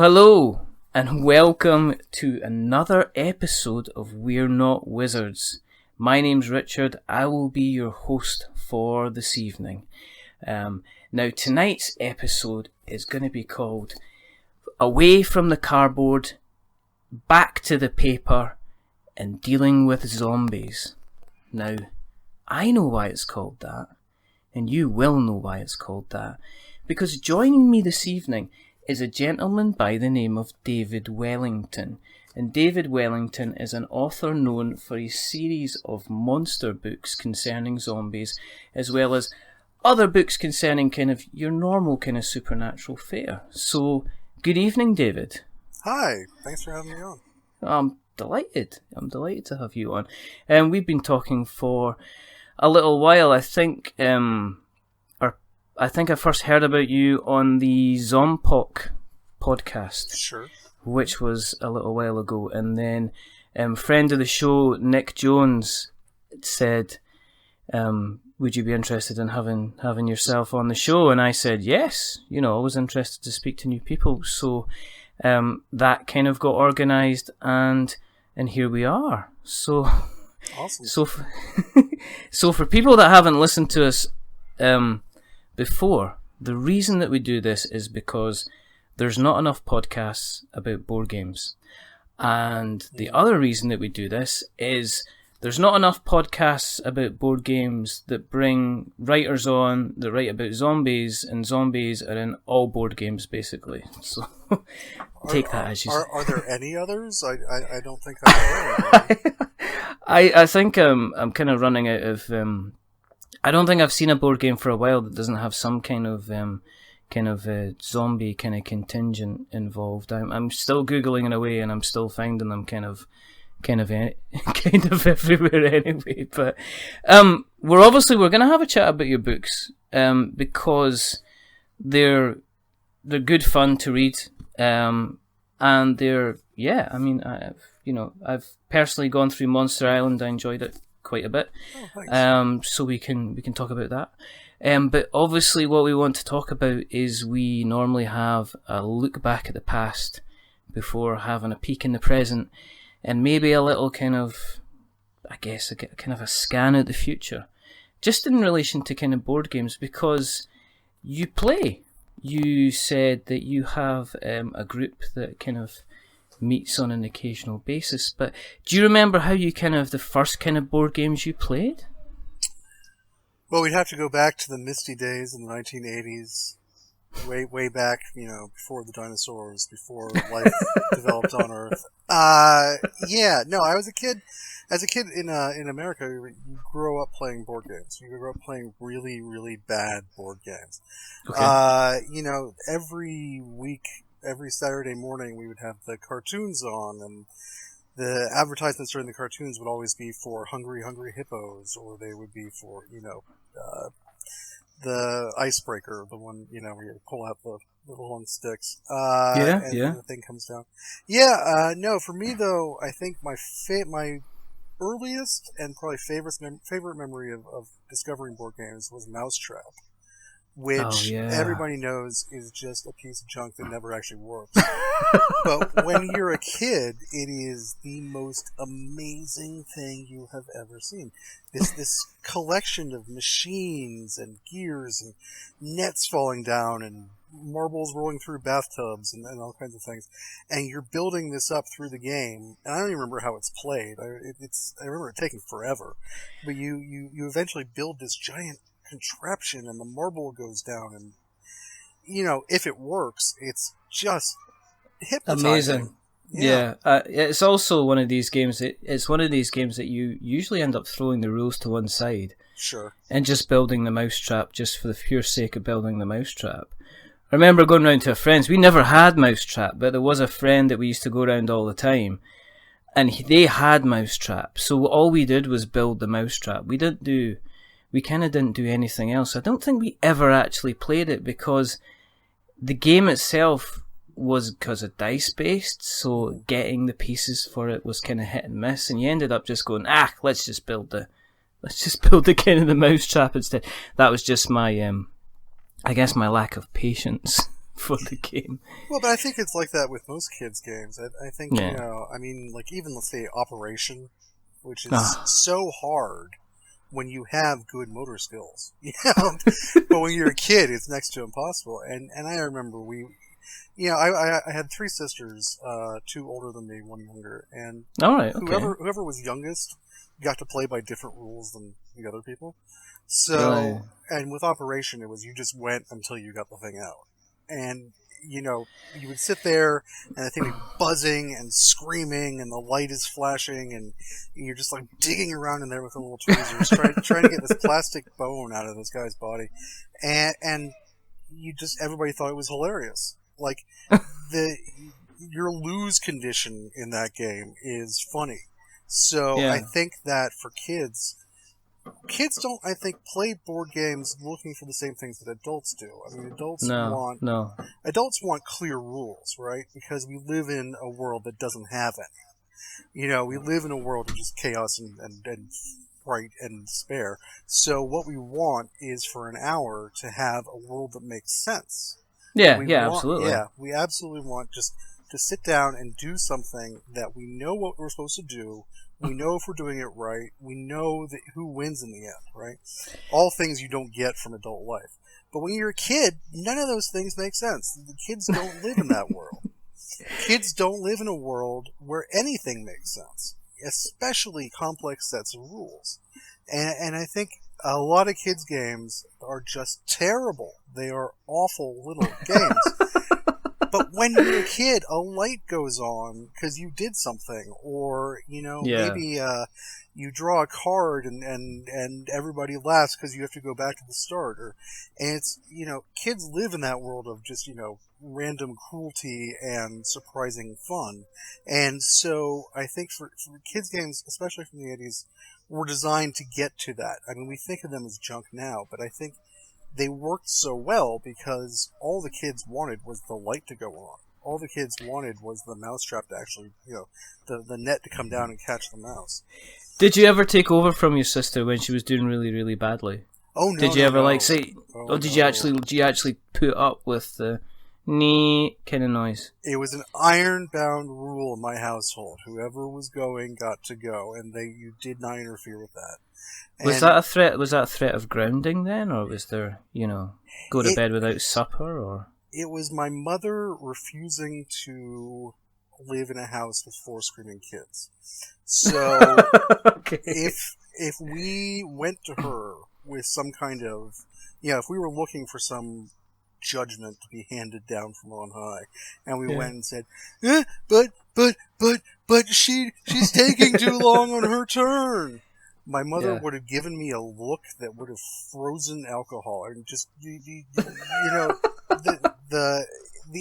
Hello, and welcome to another episode of We're Not Wizards. My name's Richard. I will be your host for this evening. Now, tonight's episode is going to be called Away from the Cardboard, Back to the Paper, and Dealing with Zombies. Now, I know why it's called that, and you will know why it's called that, because joining me this evening is a gentleman by the name of David Wellington. And David Wellington is an author known for a series of monster books concerning zombies, as well as other books concerning kind of your normal kind of supernatural fare. So, good evening, David. Hi, thanks for having me on. I'm delighted to have you on. And we've been talking for a little while. I think I first heard about you on the Zompok podcast. Sure. Which was a little while ago. And then friend of the show, Nick Jones, said, would you be interested in having yourself on the show? And I said, yes. You know, I was interested to speak to new people. So that kind of got organised, and here we are. So, awesome. So for people that haven't listened to us before, the reason that we do this is because there's not enough podcasts about board games. And the other reason that we do this is there's not enough podcasts about board games that bring writers on that write about zombies, and zombies are in all board games, basically. So take that as you say. Are there any others? I don't think I've heard. I think I'm kind of running out of... I don't think I've seen a board game for a while that doesn't have some kind of zombie kind of contingent involved. I'm still Googling it away, and I'm still finding them kind of everywhere anyway. But we're going to have a chat about your books because they're good fun to read, and they're I've personally gone through Monster Island. I enjoyed it quite a bit. So we can talk about that. But obviously what we want to talk about is we normally have a look back at the past before having a peek in the present, and maybe a little kind of, I guess, a scan at the future, just in relation to kind of board games, because you play. You said that you have a group that kind of meets on an occasional basis, but do you remember how you the first kind of board games you played? Well, we'd have to go back to the misty days in the 1980s, way back, before the dinosaurs, before life developed on Earth. I was a kid. As a kid in America, you grow up playing board games. You grow up playing really, really bad board games. Okay. Every week, every Saturday morning, we would have the cartoons on, and the advertisements during the cartoons would always be for Hungry Hungry Hippos, or they would be for, the icebreaker, the one, where you pull out the little long sticks. And the thing comes down. For me though, I think my earliest and probably favorite memory of discovering board games was Mousetrap, which everybody knows is just a piece of junk that never actually works. But when you're a kid, it is the most amazing thing you have ever seen. This collection of machines and gears and nets falling down and marbles rolling through bathtubs and all kinds of things. And you're building this up through the game. And I don't even remember how it's played. I remember it taking forever. But you eventually build this giant contraption, and the marble goes down, and if it works, it's just hypnotizing. Amazing. It's also one of these games. It's one of these games that you usually end up throwing the rules to one side, sure, and just building the mousetrap just for the pure sake of building the mousetrap. I remember going round to a friend's. We never had mousetrap, but there was a friend that we used to go around all the time, and they had mousetrap. So all we did was build the mousetrap. We kind of didn't do anything else. I don't think we ever actually played it because the game itself was because of dice based, so getting the pieces for it was kind of hit and miss, and you ended up just going, let's just build the kind of the mousetrap instead. That was just my I guess my lack of patience for the game. Well, but I think it's like that with most kids' games. I think, like even, let's say, Operation, which is so hard when you have good motor skills. But when you're a kid, it's next to impossible. And I remember I had 3 sisters, 2 older than me, 1 younger, and whoever was youngest got to play by different rules than the other people. So, and with Operation, it was you just went until you got the thing out. And, you would sit there, and the thing would be buzzing and screaming, and the light is flashing, and you're just, like, digging around in there with the little tweezers, trying to get this plastic bone out of this guy's body. And everybody thought it was hilarious. Like, your lose condition in that game is funny. So I think that for kids don't, I think, play board games looking for the same things that adults do. I mean, adults want clear rules, right? Because we live in a world that doesn't have any. We live in a world of just chaos and fright and despair. So what we want is for an hour to have a world that makes sense. Absolutely. Yeah, we absolutely want just to sit down and do something that we know what we're supposed to do. We know if we're doing it right. We know who wins in the end, right? All things you don't get from adult life. But when you're a kid, none of those things make sense. The kids don't live in that world. Kids don't live in a world where anything makes sense, especially complex sets of rules. And I think a lot of kids' games are just terrible. They are awful little games. But when you're a kid, a light goes on because you did something, or maybe you draw a card and everybody laughs because you have to go back to the start. And it's kids live in that world of just random cruelty and surprising fun. And so I think for kids games, especially from the 80s, were designed to get to that. I mean, we think of them as junk now, but I think they worked so well because all the kids wanted was the light to go on. All the kids wanted was the mousetrap to actually, the net to come down and catch the mouse. Did you ever take over from your sister when she was doing really, really badly? Oh, no. Did you ever say, did you actually put up with the nee kind of noise? It was an iron-bound rule in my household. Whoever was going got to go, and you did not interfere with that. Was that a threat? Was that a threat of grounding then, or was there, go to bed without supper, or? It was my mother refusing to live in a house with 4 screaming kids. So if we went to her with some kind of, if we were looking for some judgment to be handed down from on high, and we went and said, but she's taking too long on her turn. My mother would have given me a look that would have frozen alcohol, and just the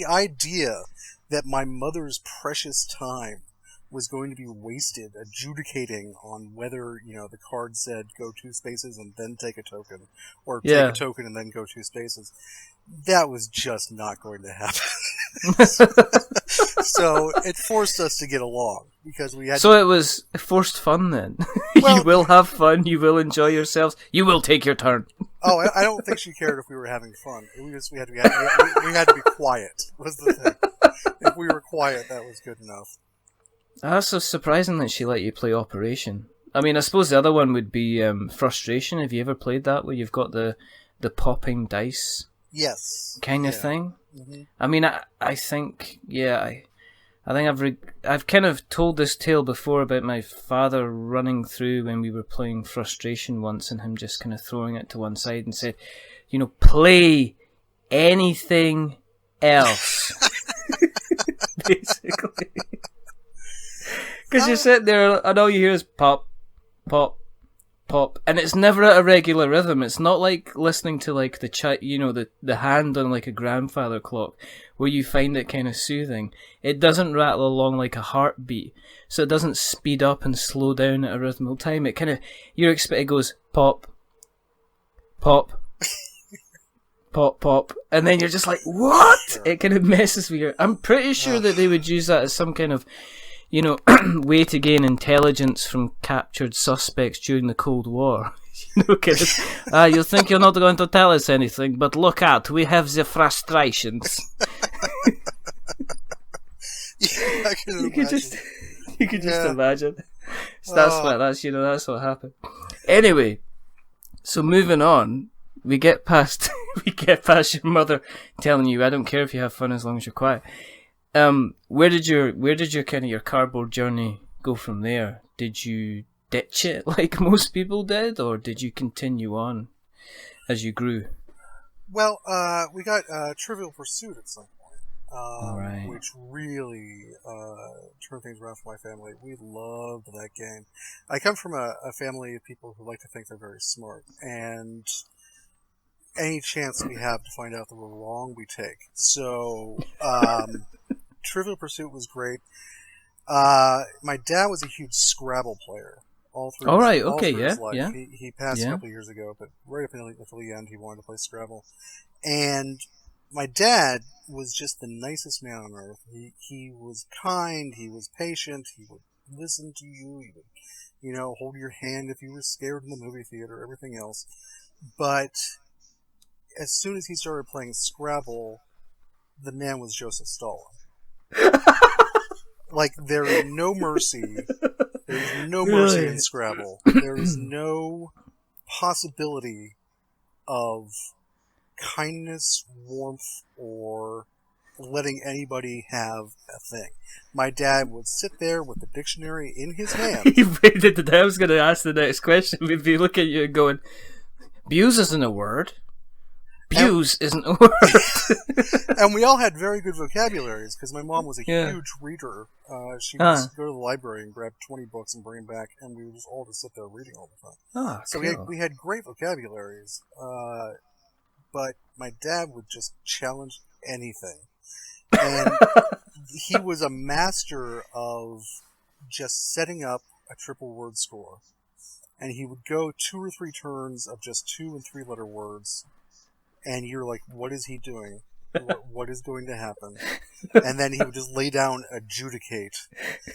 idea that my mother's precious time was going to be wasted adjudicating on whether the card said go 2 spaces and then take a token, or take a token and then go 2 spaces. That was just not going to happen. So it forced us to get along because we had. So it was forced fun then. Well, you will have fun. You will enjoy yourselves. You will take your turn. Oh, I don't think she cared if we were having fun. We had to be quiet. Was the thing. If we were quiet, that was good enough. That's so surprising that she let you play Operation. I mean, I suppose the other one would be Frustration. Have you ever played that, where you've got the popping dice? Yes. Kind of thing. Mm-hmm. I mean, I think I've kind of told this tale before about my father running through when we were playing Frustration once, and him just kind of throwing it to one side and said, play anything else. Basically. Because you're sitting there and all you hear is pop, pop, pop, and it's never at a regular rhythm. It's not like listening to like the hand on like a grandfather clock, where you find it kind of soothing. It doesn't rattle along like a heartbeat, so it doesn't speed up and slow down at a rhythmical time. It kind of it goes pop, pop, pop, pop, and then you're just like, what? It kind of messes with you. I'm pretty sure that they would use that as some kind of way to gain intelligence from captured suspects during the Cold War. Kidding. You think you're not going to tell us anything, but look out, we have the frustrations. I can you could just imagine. So that's what happened. Anyway, so moving on, we get past your mother telling you, I don't care if you have fun as long as you're quiet. Where did your kind of your cardboard journey go from there? Did you ditch it like most people did, or did you continue on as you grew? Well, we got Trivial Pursuit at some point, right. which really turned things around for my family. We loved that game. I come from a family of people who like to think they're very smart, and any chance we have to find out that we're wrong, we take. So, Trivial Pursuit was great. My dad was a huge Scrabble player. All through his life. Yeah. He passed a couple of years ago, but right up until the end, he wanted to play Scrabble. And my dad was just the nicest man on earth. He was kind, he was patient, he would listen to you, he would, hold your hand if you were scared in the movie theater, everything else. But as soon as he started playing Scrabble, the man was Joseph Stalin. Like, there is no mercy. There's no mercy in Scrabble. There is no possibility of kindness, warmth, or letting anybody have a thing. My dad would sit there with the dictionary in his hand. I was going to ask the next question. We'd be looking at you and going, "Buse isn't a word. Buse isn't a word." And we all had very good vocabularies, because my mom was a huge reader. She would go to the library and grab 20 books and bring them back, and we would just all sit there reading all the time. So cool. we had great vocabularies, but my dad would just challenge anything. And he was a master of just setting up a triple word score. And he would go 2 or 3 turns of just 2 and 3 letter words, and you're like, what is he doing? What is going to happen? And then he would just lay down adjudicate.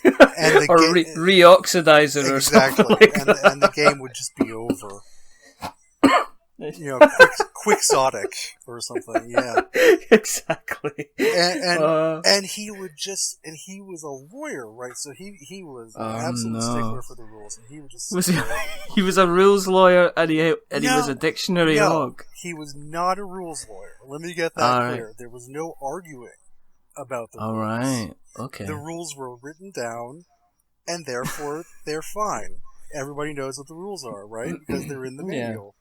And reoxidizer or something like that. And the game would just be over. Quixotic or something, yeah. Exactly. And he was a lawyer, right? So he was an absolute stickler for the rules, and he would just he was a rules lawyer, and he was a dictionary hog. He was not a rules lawyer. Let me get that clear. There was no arguing about the rules. All right. Okay. The rules were written down, and therefore they're fine. Everybody knows what the rules are, right? Because they're in the manual.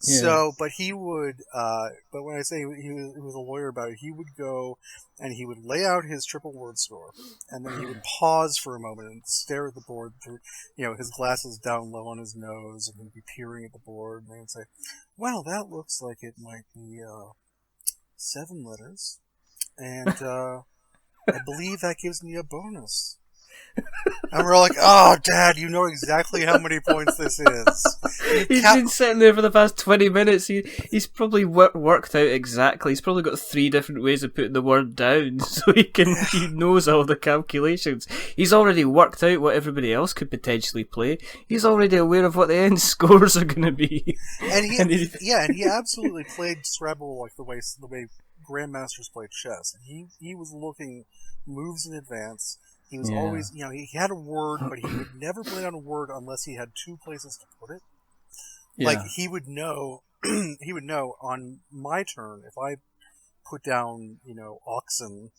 Yeah. So, but he would, but when I say he was a lawyer about it, he would go and he would lay out his triple word score, and then he would pause for a moment and stare at the board through, his glasses down low on his nose, and he'd be peering at the board, and he would say, well, that looks like it might be, 7 letters, and, I believe that gives me a bonus. And we're all like, oh, Dad, you know exactly how many points this is. He's been sitting there for the past 20 minutes. He's probably worked out exactly. He's probably got 3 different ways of putting the word down, so he knows all the calculations. He's already worked out what everybody else could potentially play. He's already aware of what the end scores are going to be. And he absolutely played Scrabble like the way grandmasters played chess. He was looking moves in advance. He was always, he had a word, but he would never play on a word unless he had 2 places to put it. Yeah. Like, he would know on my turn, if I put down, oxen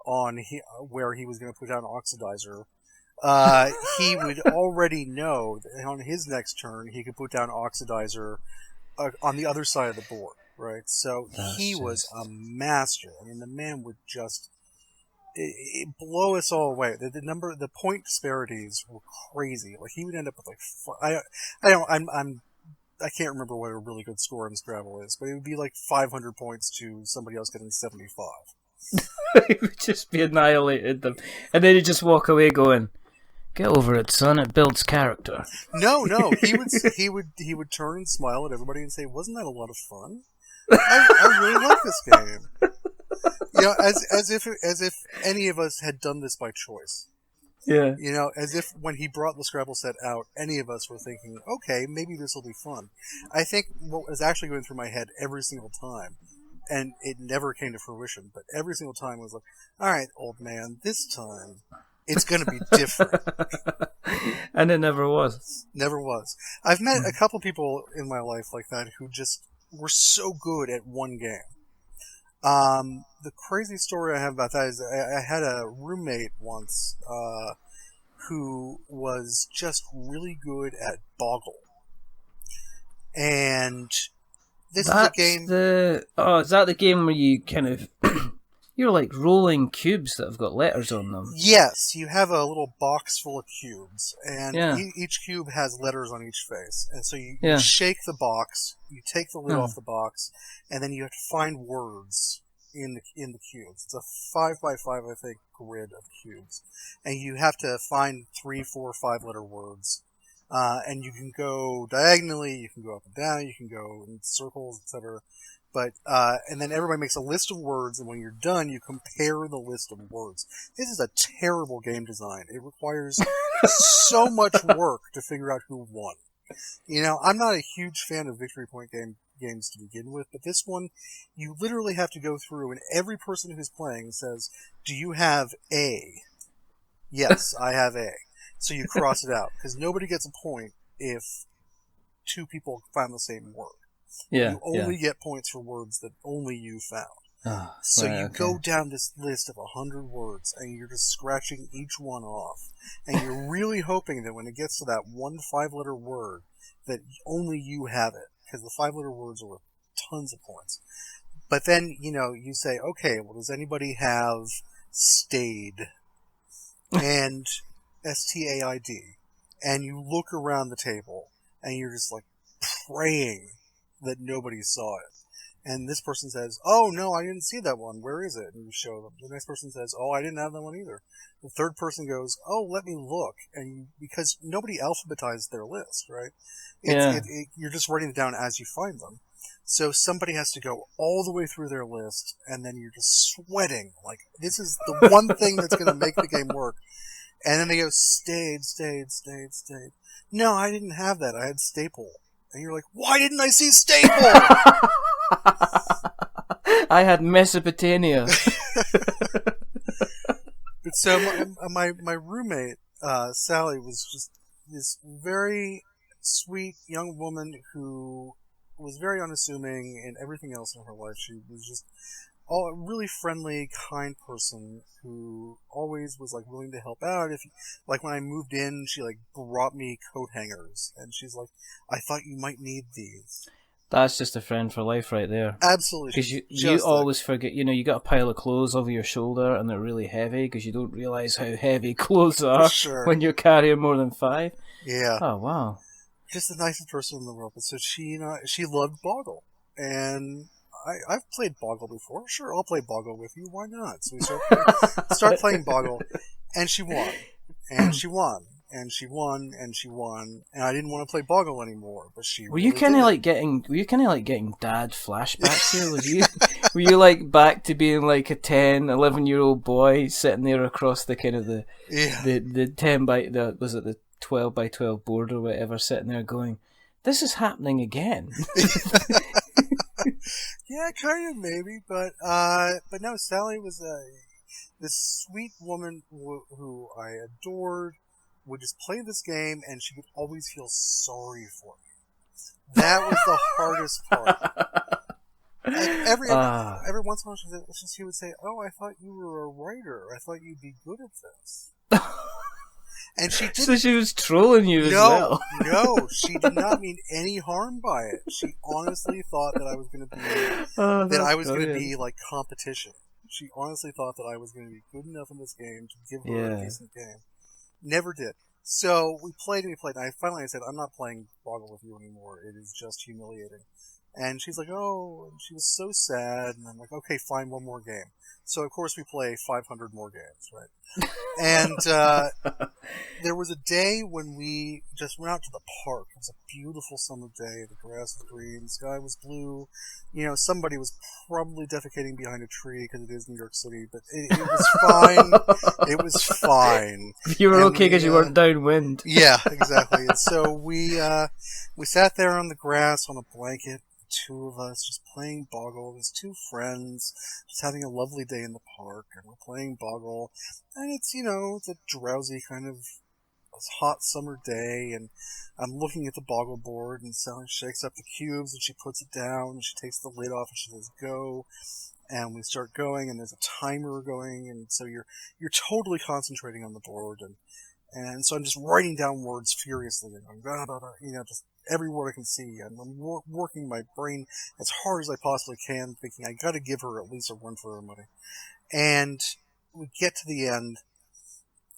on where he was going to put down oxidizer, he would already know that on his next turn, he could put down oxidizer on the other side of the board, right? So he was a master. I mean, the man would just... It blow us all away. The point disparities were crazy. Like, he would end up with I can't remember what a really good score in Scrabble is, but it would be like 500 points to somebody else getting 75. It would just be annihilated them, and then he'd just walk away going, "Get over it, son. It builds character." No, he would turn and smile at everybody and say, "Wasn't that a lot of fun? I really like this game." As if any of us had done this by choice. Yeah. You know, as if when he brought the Scrabble set out, any of us were thinking, okay, maybe this will be fun. I think what was actually going through my head every single time, and it never came to fruition, but every single time was like, all right, old man, this time it's going to be different. And it never was. Never was. I've met a couple people in my life like that who just were so good at one game. The crazy story I have about that is I had a roommate once who was just really good at Boggle. And this is a game... is that the game where you kind of... You're like rolling cubes that have got letters on them. Yes, you have a little box full of cubes, and Yeah. each cube has letters on each face. And so you Yeah. shake the box, you take the lid off the box, and then you have to find words in the cubes. It's a 5x5, I think, grid of cubes, and you have to find 3, 4, 5-letter words. And you can go diagonally, you can go up and down, you can go in circles, etc. But and then everybody makes a list of words, and when you're done, you compare the list of words. This is a terrible game design. It requires so much work to figure out who won. You know, I'm not a huge fan of victory point games to begin with, but this one, you literally have to go through, and every person who's playing says, "Do you have A?" Yes, I have A. So you cross it out, because nobody gets a point if 2 people find the same word. Yeah, you only get points for words that only you found. So you go down this list of 100 words, and you're just scratching each one off. And you're really hoping that when it gets to that one 5-letter word, that only you have it. Because the 5-letter words are worth tons of points. But then, you know, you say, okay, well, does anybody have stayed? And STAID. And you look around the table, and you're just like praying that nobody saw it. And this person says, oh, no, I didn't see that one. Where is it? And you show them. The next person says, oh, I didn't have that one either. The third person goes, oh, let me look. And because nobody alphabetized their list, right? You're just writing it down as you find them. So somebody has to go all the way through their list, and then you're just sweating. Like, this is the one thing that's going to make the game work. And then they go, stayed. No, I didn't have that. I had staple. And you're like, why didn't I see staple? I had Mesopotamia. But so my roommate, Sally, was just this very sweet young woman who was very unassuming in everything else in her life. She was just a really friendly, kind person who always was like willing to help out. Like when I moved in, she like brought me coat hangers, and she's like, "I thought you might need these." That's just a friend for life right there. Absolutely. Because you always forget, you know, you got a pile of clothes over your shoulder and they're really heavy because you don't realise how heavy clothes are when you're carrying more than 5. Yeah. Oh, wow. Just the nicest person in the world. But so she loved Boggle. And I've played Boggle before. Sure, I'll play Boggle with you. Why not? So we start playing Boggle, and she won. And she won. And she won, and she won, and I didn't want to play Boggle anymore. But she were you kind of like getting dad flashbacks here? Were you like back to being like a 10, 11-year-old boy sitting there across the kind of the 10 by the 12 by 12 board or whatever, sitting there going, this is happening again. Yeah, kind of maybe, but no. Sally was this sweet woman who I adored. Would just play this game, and she would always feel sorry for me. That was the hardest part. Like every once in a while, she would say, "Oh, I thought you were a writer. I thought you'd be good at this." And she didn't. So she was trolling you as well. No, she did not mean any harm by it. She honestly thought that I was going to be like competition. She honestly thought that I was going to be good enough in this game to give her a decent game. Never did. So we played, and I finally said, I'm not playing Boggle with you anymore. It is just humiliating. And she's like, oh, and she was so sad. And I'm like, okay, fine, one more game. So, of course, we play 500 more games, right? And there was a day when we just went out to the park. It was a beautiful summer day. The grass was green, the sky was blue. Somebody was probably defecating behind a tree because it is New York City, but it was fine. It was fine. You were okay because you weren't downwind. Yeah, exactly. And so we sat there on the grass on a blanket, two of us just playing Boggle. There's two friends just having a lovely day in the park, and we're playing Boggle. And it's a drowsy kind of hot summer day, and I'm looking at the Boggle board, and Sally shakes up the cubes, and she puts it down, and she takes the lid off, and she says, go. And we start going, and there's a timer going, and so you're totally concentrating on the board, and so I'm just writing down words furiously, and going, blah, blah, blah, just every word I can see, and I'm working my brain as hard as I possibly can, thinking I got to give her at least a run for her money. And we get to the end,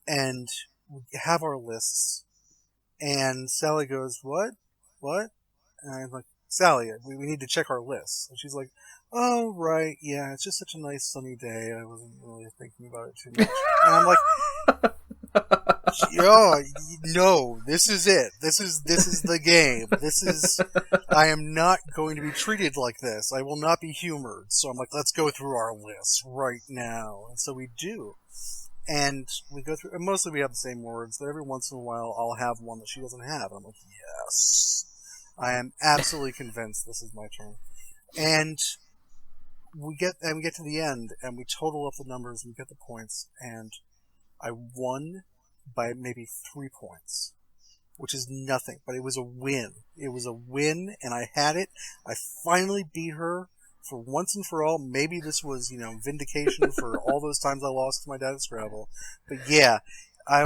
and we have our lists, and Sally goes, what? And I'm like, Sally, we need to check our lists. And she's like, oh, right, yeah, it's just such a nice sunny day. I wasn't really thinking about it too much. And I'm like, oh, no, this is it. This is the game. I am not going to be treated like this. I will not be humored. So I'm like, let's go through our lists right now. And so we do. And we go through, and mostly we have the same words, but every once in a while I'll have one that she doesn't have. I'm like, yes, I am absolutely convinced this is my turn. And we get to the end, and we total up the numbers, and we get the points, and I won by maybe 3 points, which is nothing, but it was a win. It was a win, and I had it. I finally beat her. For once and for all, maybe this was, vindication for all those times I lost to my dad at Scrabble. But yeah, I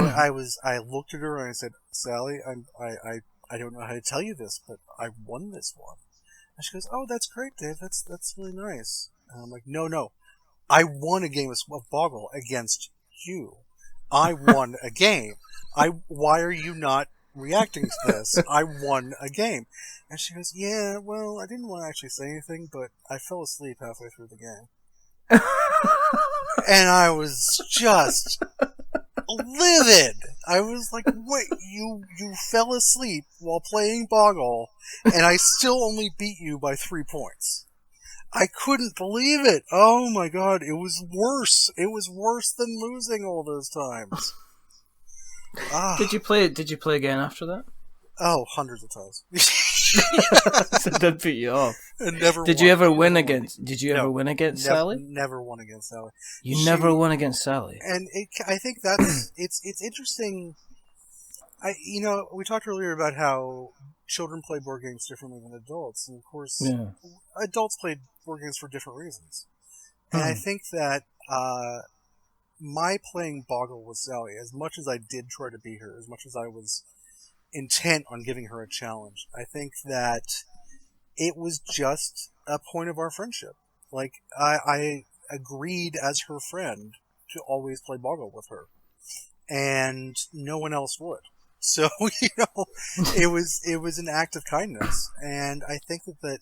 looked at her and I said, Sally, I don't know how to tell you this, but I won this one. And she goes, oh, that's great, Dave. That's really nice. And I'm like, no. I won a game of Boggle against you. I won a game. Why are you not reacting to this? I won a game. And she goes, yeah, well, I didn't want to actually say anything, but I fell asleep halfway through the game. And I was just livid. I was like, wait, you fell asleep while playing Boggle, and I still only beat you by 3 points. I couldn't believe it. Oh my god, it was worse. It was worse than losing all those times. Did you play again after that? Oh, hundreds of times. So it did put you off. Did you ever win against Sally? Never won against Sally. You never won against Sally. And I think that's it's interesting. We talked earlier about how children play board games differently than adults, and of course, adults play board games for different reasons. And I think that my playing Boggle with Sally, as much as I did try to beat her, as much as I was intent on giving her a challenge, I think that it was just a point of our friendship. Like, I agreed as her friend to always play Boggle with her, and no one else would. So, it was an act of kindness. And I think that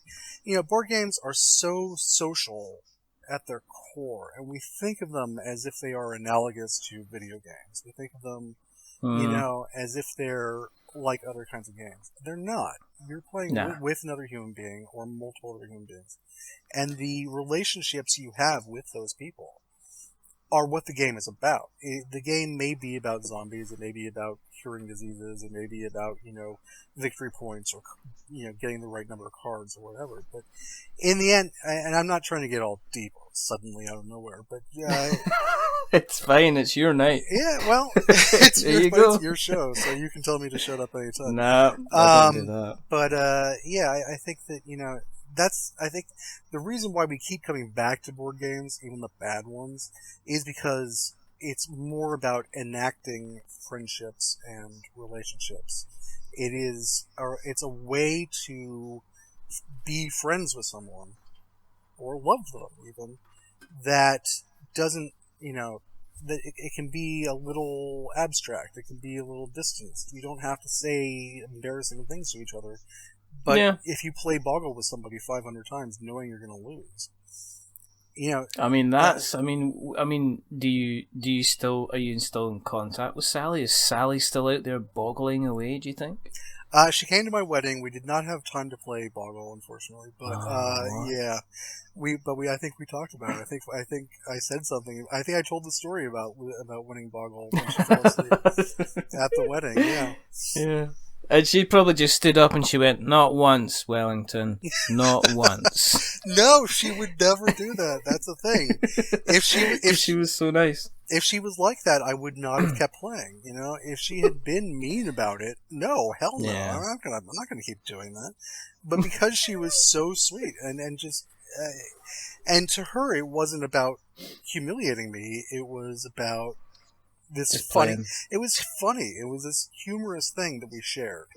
board games are so social at their core, and we think of them as if they are analogous to video games. We think of them, as if they're like other kinds of games. They're not. You're playing with another human being or multiple other human beings. And the relationships you have with those people are what the game is about. The game may be about zombies, it may be about curing diseases, it may be about, victory points or, getting the right number of cards or whatever. But in the end, and I'm not trying to get all deep suddenly out of nowhere, but it's fine, it's your night. Yeah, well, it's your show, so you can tell me to shut up anytime. No, I don't do that. But, I think that, I think the reason why we keep coming back to board games, even the bad ones, is because it's more about enacting friendships and relationships. It's a way to be friends with someone, or love them even, that doesn't, that it can be a little abstract, it can be a little distanced. You don't have to say embarrassing things to each other. But if you play Boggle with somebody 500 times, knowing you're going to lose, I mean, are you still in contact with Sally? Is Sally still out there boggling away? Do you think? She came to my wedding. We did not have time to play Boggle, unfortunately, but yeah, I think we talked about it. I think I said something. I think I told the story about winning Boggle when she fell asleep at the wedding. Yeah. Yeah. And she probably just stood up and she went, "Not once, Wellington. Not once." No, she would never do that. That's the thing. If she was so nice. If she was like that, I would not have kept playing. You know, if she had been mean about it, no, hell no. Yeah. I'm not gonna keep doing that. But because she was so sweet and just, and to her, it wasn't about humiliating me. It was about this just funny. Playing. It was funny. It was this humorous thing that we shared,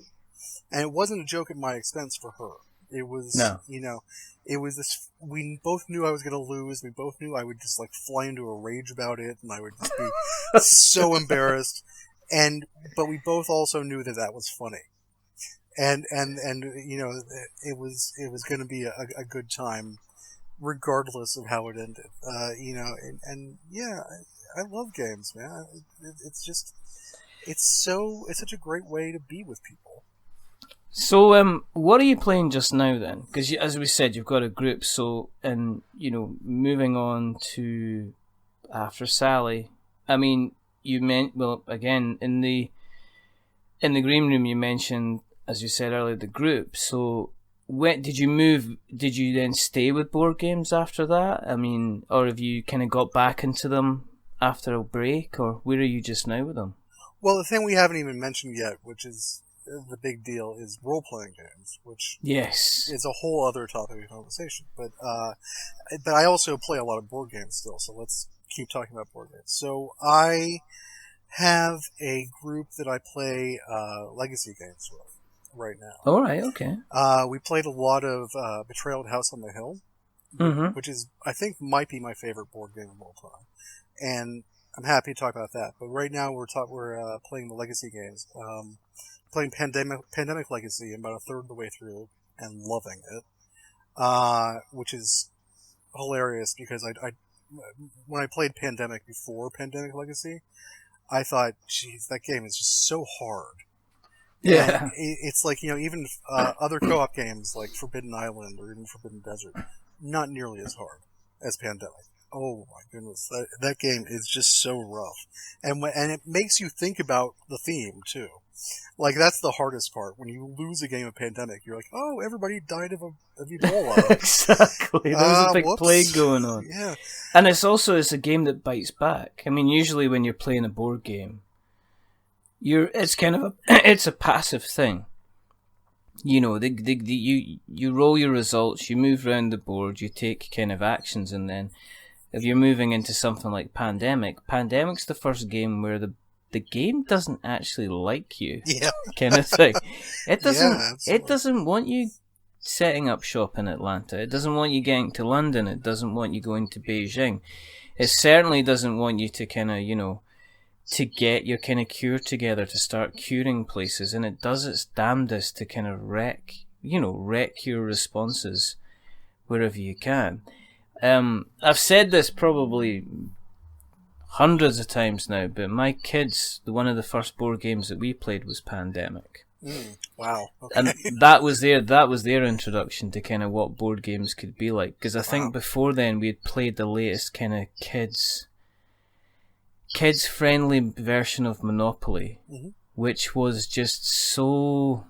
and it wasn't a joke at my expense for her. It was, you know, it was this. We both knew I was going to lose. We both knew I would just like fly into a rage about it, and I would just be so embarrassed. But we both also knew that was funny, and you know, it was going to be a good time, regardless of how it ended. You know, and yeah. I love games, man. It's such a great way to be with people. So, what are you playing just now then? Because as we said, you've got a group. So, and you know, moving on to After Sally. I mean, you meant again in the green room. You mentioned, as you said earlier, the group. So, when did you move? Did you then stay with board games after that? I mean, or have you kind of got back into them after a break, or where are you just now with them? Well, the thing we haven't even mentioned yet, which is the big deal, is role-playing games, which is a whole other topic of conversation. But I also play a lot of board games still, so let's keep talking about board games. So I have a group that I play legacy games with right now. All right, okay. We played a lot of Betrayal at House on the Hill, which is, I think, might be my favorite board game of all time. And I'm happy to talk about that. But right now we're playing the legacy games. Playing Pandemic Legacy about a third of the way through and loving it, which is hilarious because I when I played Pandemic before Pandemic Legacy, I thought, geez, that game is just so hard. Yeah, and it's like, you know, even other co-op games like Forbidden Island or even Forbidden Desert, not nearly as hard as Pandemic. Oh my goodness, that game is just so rough, and it makes you think about the theme too. Like, that's the hardest part. When you lose a game of Pandemic, you're like, oh, everybody died of Ebola. Exactly, there's a big plague going on. Yeah, and it's a game that bites back. I mean, usually when you're playing a board game, it's kind of it's a passive thing. You know, you roll your results, you move around the board, you take kind of actions, and then if you're moving into something like Pandemic's the first game where the game doesn't actually like you, kind of thing. It doesn't want you setting up shop in Atlanta. It doesn't want you getting to London. It doesn't want you going to Beijing. It certainly doesn't want you to kind of, you know, to get your kind of cure together, to start curing places, and it does its damnedest to kind of wreck your responses wherever you can. I've said this probably hundreds of times now, but my kids, one of the first board games that we played was Pandemic. Wow. Okay. And that was their introduction to kind of what board games could be like. Because I think before then we had played the latest kind of kids friendly version of Monopoly, which was just so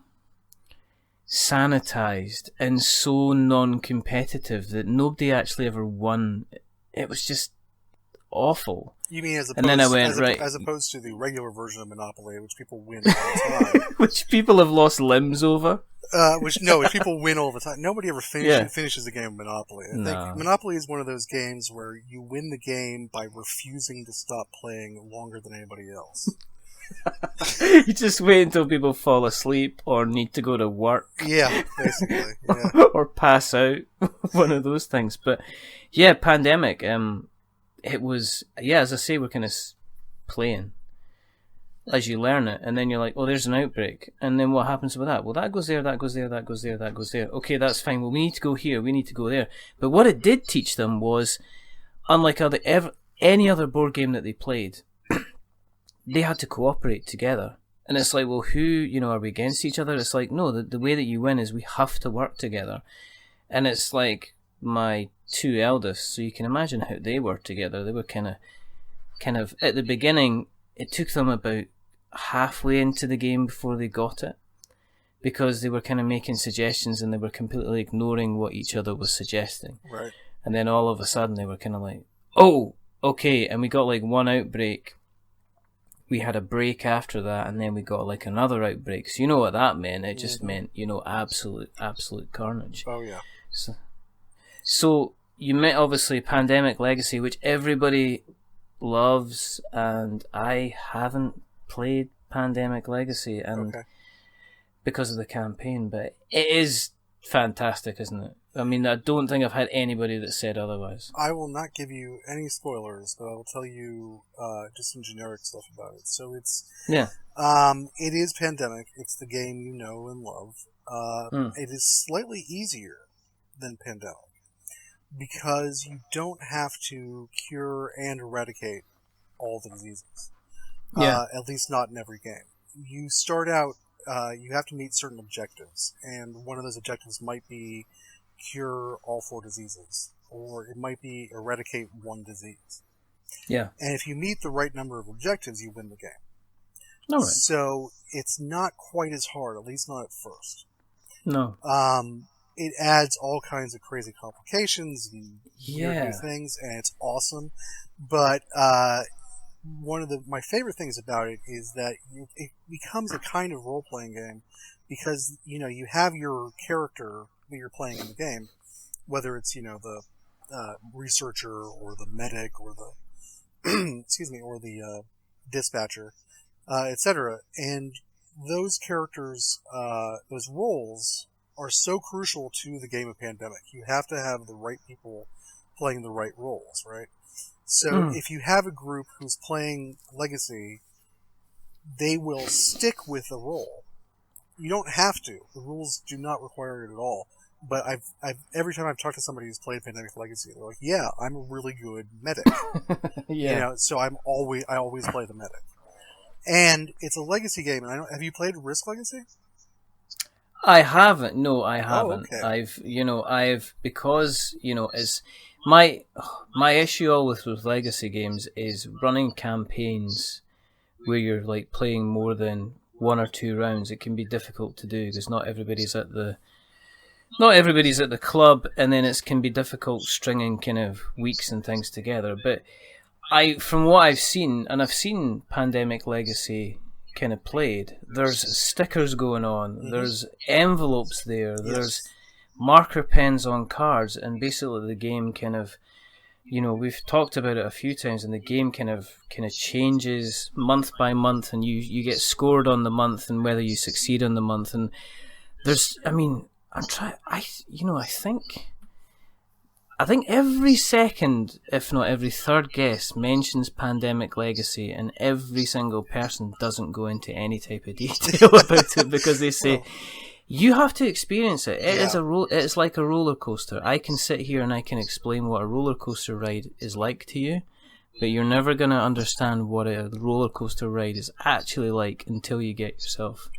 sanitized and so non-competitive that nobody actually ever won. It was just awful. You mean as opposed, and then I went, as opposed to the regular version of Monopoly, which people win all the time. Which people have lost limbs over? Which people win all the time. Nobody ever finishes a game of Monopoly. I think Monopoly is one of those games where you win the game by refusing to stop playing longer than anybody else. You just wait until people fall asleep or need to go to work. Yeah, basically. Yeah. Or pass out. One of those things. But yeah, Pandemic, it was, as I say, we're kind of playing as you learn it, and then you're like, oh, there's an outbreak, and then what happens with that? Well, that goes there, that goes there, that goes there, that goes there. Okay, that's fine. Well, we need to go here, we need to go there. But what it did teach them was, unlike any other board game that they played, they had to cooperate together. And it's like, well, who, are we against each other? It's like, no, the way that you win is we have to work together. And it's like my two eldest, so you can imagine how they were together. They were kind of, at the beginning, it took them about halfway into the game before they got it. Because they were kind of making suggestions and they were completely ignoring what each other was suggesting. Right. And then all of a sudden they were kind of like, oh, okay. And we got like one outbreak. We had a break after that, and then we got like another outbreak. So you know what that meant? It just meant, absolute carnage. Oh, yeah. So you met obviously Pandemic Legacy, which everybody loves, and I haven't played Pandemic Legacy, and because of the campaign, but it is fantastic, isn't it? I mean, I don't think I've had anybody that said otherwise. I will not give you any spoilers, but I will tell you just some generic stuff about it. So it's it is Pandemic. It's the game you know and love. It is slightly easier than Pandemic because you don't have to cure and eradicate all the diseases. At least not in every game. You start out. You have to meet certain objectives, and one of those objectives might be cure all 4 diseases, or it might be eradicate 1 disease. Yeah. And if you meet the right number of objectives, you win the game. All right. So it's not quite as hard, at least not at first. No. It adds all kinds of crazy complications and weird new things, and it's awesome. But one of my favorite things about it is that it becomes a kind of role-playing game because, you have your character that you're playing in the game, whether it's, the researcher or the medic or the, or the dispatcher, etc. And those characters, those roles are so crucial to the game of Pandemic. You have to have the right people playing the right roles, right? So if you have a group who's playing Legacy, they will stick with the role. You don't have to. The rules do not require it at all. But I've every time I've talked to somebody who's played Pandemic Legacy, they're like, "Yeah, I'm a really good medic." So I always play the medic. And it's a Legacy game. And have you played Risk Legacy? I haven't. No, I haven't. Okay. I've because as my issue always with Legacy games is running campaigns where you're like playing more than 1 or 2 rounds. It can be difficult to do because not everybody's at the club, and then it can be difficult stringing kind of weeks and things together. But from what I've seen, and I've seen Pandemic Legacy kind of played, there's stickers going on, there's envelopes there, there's marker pens on cards, and basically the game kind of, we've talked about it a few times, and the game kind of changes month by month, and you get scored on the month and whether you succeed on the month, and there's, I think every second, if not every third guest, mentions Pandemic Legacy, and every single person doesn't go into any type of detail about it because they say, you have to experience it. It's like a roller coaster. I can sit here and I can explain what a roller coaster ride is like to you, but you're never going to understand what a roller coaster ride is actually like until you get yourself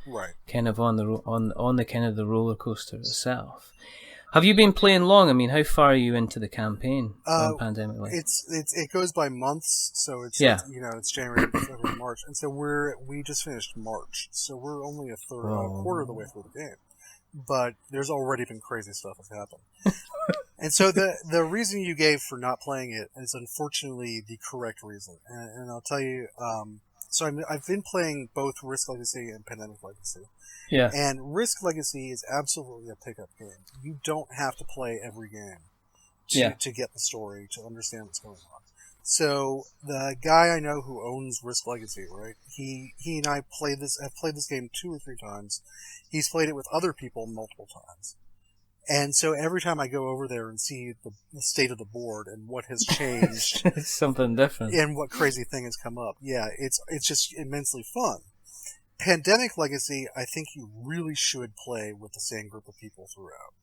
kind of on the kind of the roller coaster itself. Have you been playing long? I mean, how far are you into the campaign on Pandemic Legacy? It goes by months, so it's it's January, February, March, and so we just finished March, so we're only a quarter of the way through the game, but there's already been crazy stuff that's happened. And so the reason you gave for not playing it is unfortunately the correct reason, and I'll tell you. So I've been playing both Risk Legacy and Pandemic Legacy. Yeah. And Risk Legacy is absolutely a pickup game. You don't have to play every game to get the story, to understand what's going on. So the guy I know who owns Risk Legacy, right? He and I have played this game 2 or 3 times. He's played it with other people multiple times. And so every time I go over there and see the state of the board and what has changed, it's something different, and what crazy thing has come up, it's just immensely fun. Pandemic Legacy, I think you really should play with the same group of people throughout.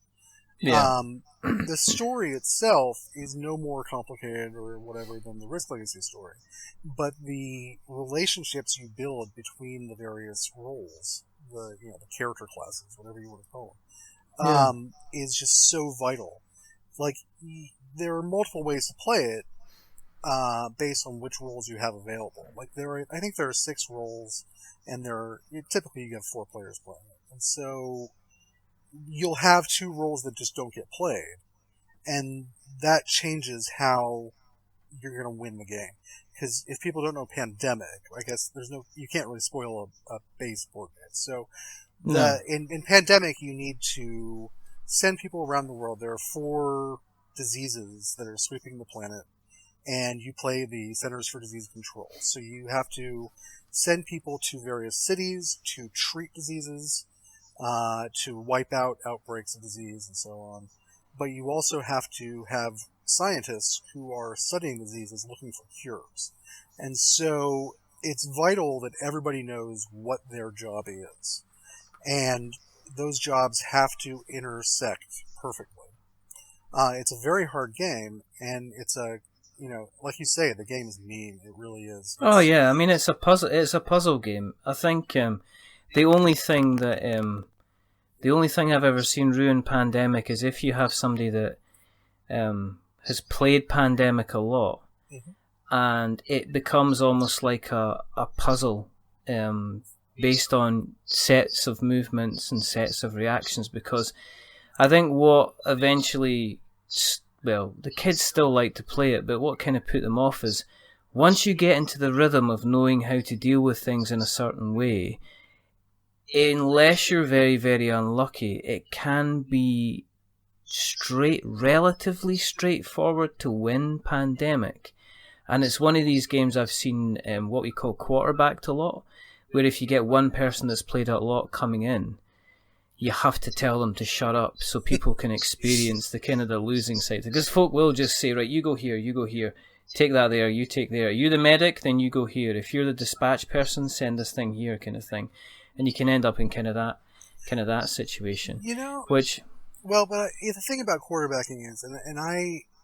Yeah. The story itself is no more complicated or whatever than the Risk Legacy story, but the relationships you build between the various roles, the character classes, whatever you want to call them, is just so vital. Like, there are multiple ways to play it, based on which roles you have available. Like, I think there are 6 roles, and typically you have 4 players playing it, and so you'll have 2 roles that just don't get played, and that changes how you're going to win the game. Because if people don't know Pandemic, I guess you can't really spoil a base board game. So in Pandemic, you need to send people around the world. There are 4 diseases that are sweeping the planet, and you play the Centers for Disease Control. So you have to send people to various cities to treat diseases, to wipe out outbreaks of disease and so on. But you also have to have scientists who are studying diseases looking for cures. And so it's vital that everybody knows what their job is. And those jobs have to intersect perfectly. It's a very hard game, and it's like you say, the game is mean. It really is. Oh yeah, I mean it's a puzzle. It's a puzzle game. I think the only thing I've ever seen ruin Pandemic is if you have somebody that has played Pandemic a lot, and it becomes almost like a puzzle based on sets of movements and sets of reactions. Because I think what eventually, the kids still like to play it, but what kind of put them off is once you get into the rhythm of knowing how to deal with things in a certain way, unless you're very, very unlucky, it can be relatively straightforward to win Pandemic. And it's one of these games I've seen what we call quarterbacked a lot, where if you get one person that's played it a lot coming in, you have to tell them to shut up so people can experience the kind of the losing side. Because folk will just say, right, you go here, take that there, you take there. You the medic, then you go here. If you're the dispatch person, send this thing here, kind of thing. And you can end up in kind of that situation. But the thing about quarterbacking is, and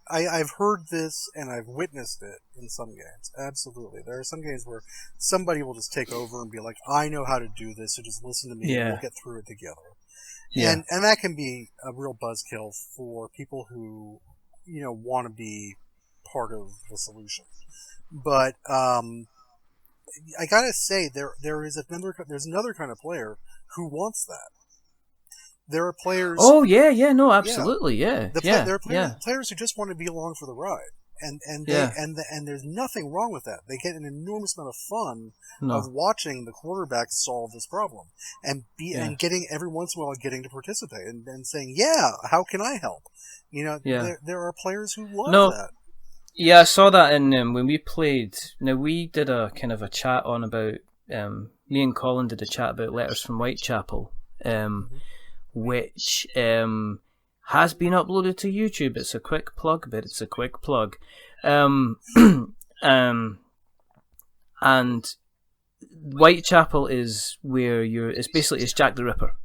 I've heard this and I've witnessed it in some games. Absolutely, there are some games where somebody will just take over and be like, "I know how to do this, so just listen to me, and we'll get through it together." Yeah. And that can be a real buzzkill for people who want to be part of the solution. But I gotta say, there's another kind of player who wants that. There are players. Oh yeah, no, absolutely, yeah. There are players who just want to be along for the ride, and there's nothing wrong with that. They get an enormous amount of fun of watching the quarterback solve this problem, and getting every once in a while getting to participate and saying, "Yeah, how can I help?" There are players who love that. Yeah, I saw that in when we played. Now we did a kind of a chat on about. Me and Colin did a chat about Letters from Whitechapel. Which has been uploaded to YouTube. It's a quick plug, but it's a quick plug. And Whitechapel is where it's Jack the Ripper.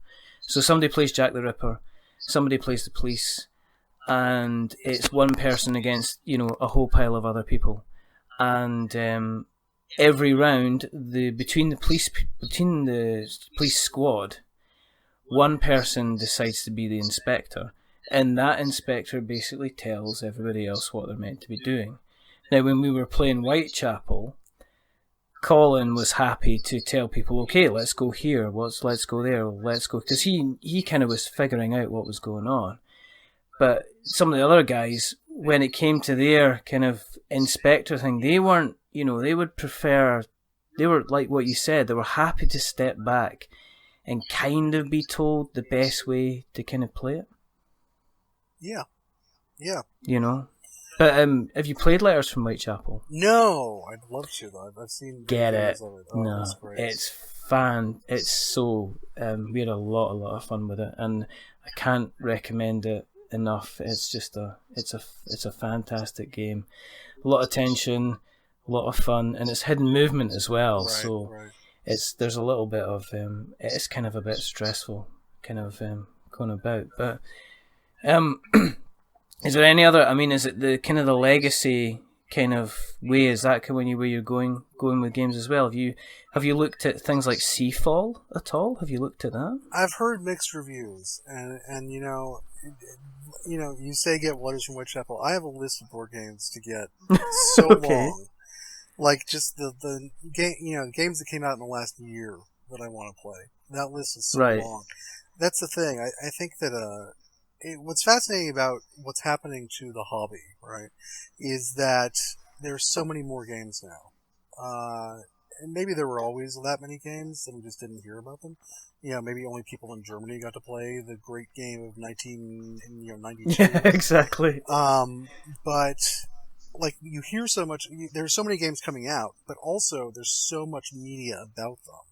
So somebody plays Jack the Ripper, somebody plays the police, and it's one person against a whole pile of other people. And every round, between the police squad, one person decides to be the inspector, and that inspector basically tells everybody else what they're meant to be doing. Now, when we were playing Whitechapel, Colin was happy to tell people, okay, let's go here, let's go there, let's go, because he kind of was figuring out what was going on. But some of the other guys, when it came to their kind of inspector thing, they weren't, they would prefer, they were like what you said, they were happy to step back and kind of be told the best way to kind of play it. Yeah. But have you played Letters from Whitechapel? No, I'd love to though. I've seen videos of it. No, it's fun. It's so we had a lot of fun with it, and I can't recommend it enough. It's just it's a fantastic game. A lot of tension, a lot of fun, and it's hidden movement as well. Right, so. Right. There's a little bit of it's kind of a bit stressful, kind of going about, but Um, is there any other? I mean, is it the kind of the legacy kind of way? Is that kind of where you're going with games as well? Have you looked at things like Seafall at all? Have you looked at that? I've heard mixed reviews, and you say get Letters from Whitechapel. I have a list of board games to get so Okay. long, like just the game, games that came out in the last year that I want to play. That list is so long. That's the thing. I think that what's fascinating about what's happening to the hobby, right, is that there's so many more games now. And maybe there were always that many games, and we just didn't hear about them. Maybe only people in Germany got to play the great game of 1992. Yeah, exactly. But like you hear so much. There's so many games coming out, but also there's so much media about them.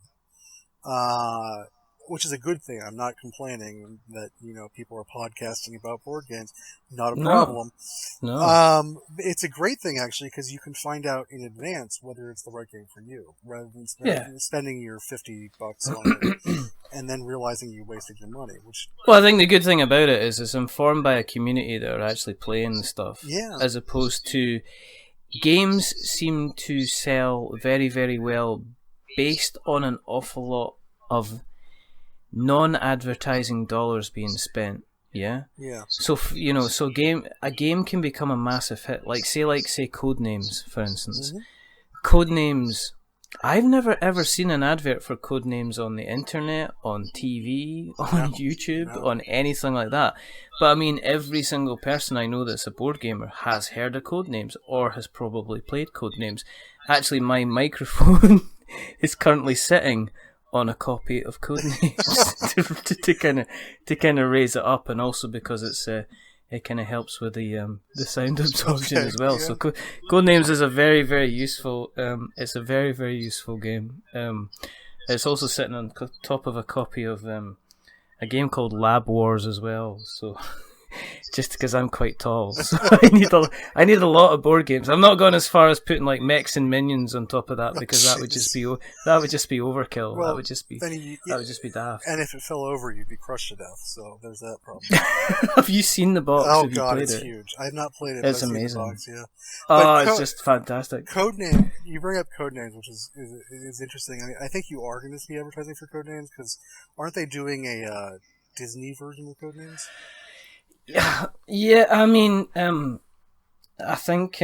Which is a good thing. I'm not complaining that people are podcasting about board games. Not a problem. No. It's a great thing actually because you can find out in advance whether it's the right game for you, rather than spending your $50 on it and then realizing you wasted your money. Well, I think the good thing about it is it's informed by a community that are actually playing the stuff, as opposed to games seem to sell very, very well based on an awful lot of non-advertising dollars being spent. Yeah. So a game can become a massive hit. Like say Codenames, for instance. Mm-hmm. Codenames. I've never ever seen an advert for Codenames on the internet, on TV, on YouTube, on anything like that. But I mean, every single person I know that's a board gamer has heard of Codenames or has probably played Codenames. Actually, my microphone is currently sitting on a copy of Codenames to kind of raise it up, and also because it kind of helps with the sound absorption as well. Yeah. So Codenames is a very, very useful. It's a very, very useful game. It's also sitting on top of a copy of a game called Lab Wars as well. So. Just because I'm quite tall, so I need a lot of board games. I'm not going as far as putting like mechs and minions on top of that because that would just be overkill. Well, that would just be daft. And if it fell over, you'd be crushed to death. So there's that problem. Have you seen the box? Oh god, it's huge. I've not played it. It's but amazing. I've seen the box, it's just fantastic. Codename. You bring up Codenames, which is interesting. I mean, I think you are going to see advertising for Codenames because aren't they doing a Disney version of Codenames? Yeah, I mean, I think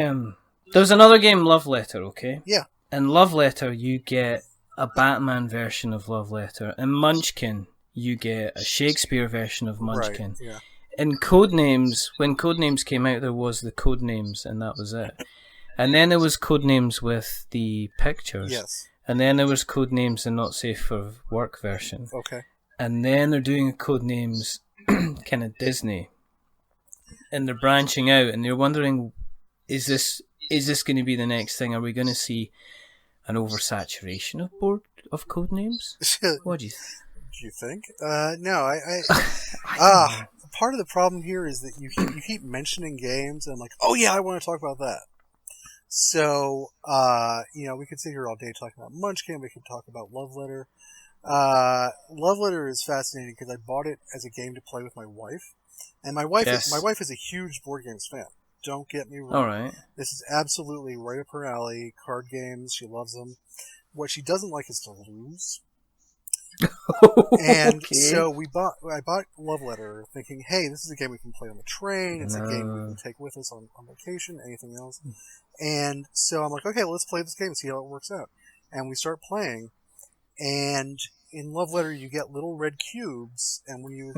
there's another game, Love Letter, okay? Yeah. In Love Letter, you get a Batman version of Love Letter. In Munchkin, you get a Shakespeare version of Munchkin. Right, yeah. In Codenames, when Codenames came out, there was the Codenames, and that was it. And then there was Codenames with the pictures. Yes. And then there was Codenames the Not Safe for Work version. Okay. And then they're doing a Codenames kind of Disney. And they're branching out, and you're wondering, is this going to be the next thing? Are we going to see an oversaturation of Codenames? What do you think? No, I part of the problem here is that you keep mentioning games, and I'm like, oh yeah, I want to talk about that. So we could sit here all day talking about Munchkin. We could talk about Love Letter. Love Letter is fascinating because I bought it as a game to play with my wife. And my wife is a huge board games fan. Don't get me wrong. All right. This is absolutely right up her alley. Card games, she loves them. What she doesn't like is to lose. And so I bought Love Letter thinking, hey, this is a game we can play on the train. It's a game we can take with us on vacation, anything else. And so I'm like, okay, let's play this game and see how it works out. And we start playing, and in Love Letter, you get little red cubes, and when you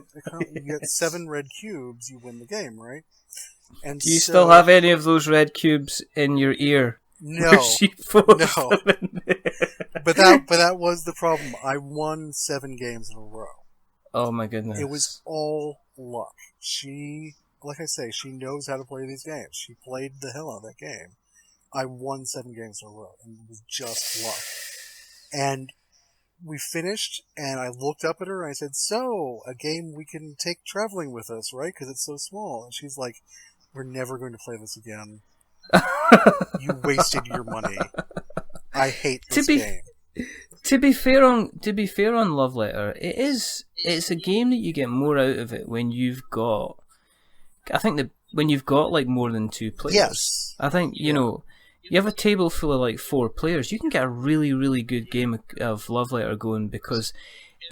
get 7 red cubes, you win the game, right? And do you still have any of those red cubes in your ear? No, no. But that was the problem. I won 7 games in a row. Oh my goodness! It was all luck. Like I say, she knows how to play these games. She played the hell out of that game. I won 7 games in a row, and it was just luck. And we finished, and I looked up at her, and I said, so, a game we can take traveling with us, right? Because it's so small. And she's like, we're never going to play this again. You wasted your money. I hate this game. To be fair on Love Letter, it's a game that you get more out of it when you've got I think that when you've got like more than 2 players, yes. I think you know. You have a table full of like 4 players, you can get a really, really good game of Love Letter going because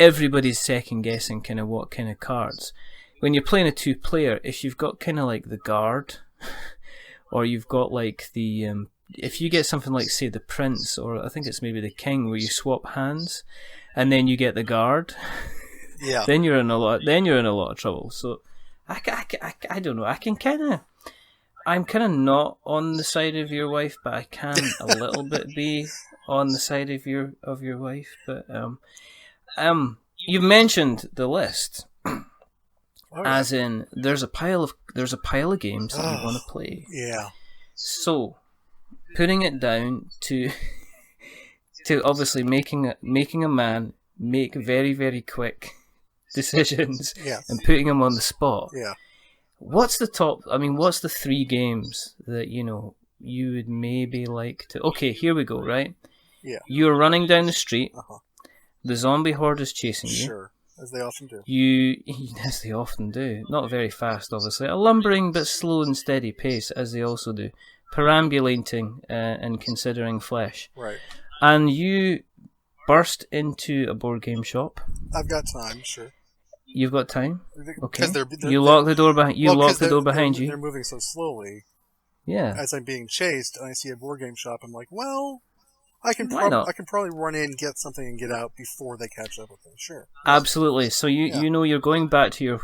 everybody's second guessing kind of what kind of cards. When you're playing a 2-player, if you've got kind of like the guard, or you've got like the if you get something like say the prince, or I think it's maybe the king, where you swap hands, and then you get the guard, yeah, then you're in a lot. Then you're in a lot of trouble. So I don't know. I'm kind of not on the side of your wife, but I can a little bit be on the side of your wife. But you mentioned the list, as in there's a pile of games that you want to play. Yeah. So putting it down to obviously making a man make very, very quick decisions, yes. and putting him on the spot. Yeah. What's the 3 games that, you know, you would maybe like to... Okay, here we go, right? Yeah. You're running down the street. Uh-huh. The zombie horde is chasing you. Sure, as they often do. As they often do. Not very fast, obviously. A lumbering but slow and steady pace, as they also do. Perambulating and considering flesh. Right. And you burst into a board game shop. I've got time, sure. You've got time? Okay. They're, you lock the door behind you. Lock the door behind you. They're moving so slowly. Yeah. As I'm being chased, and I see a board game shop, I'm like, well, I can probably run in, get something, and get out before they catch up with me. Sure. Absolutely. So you know you're going back to your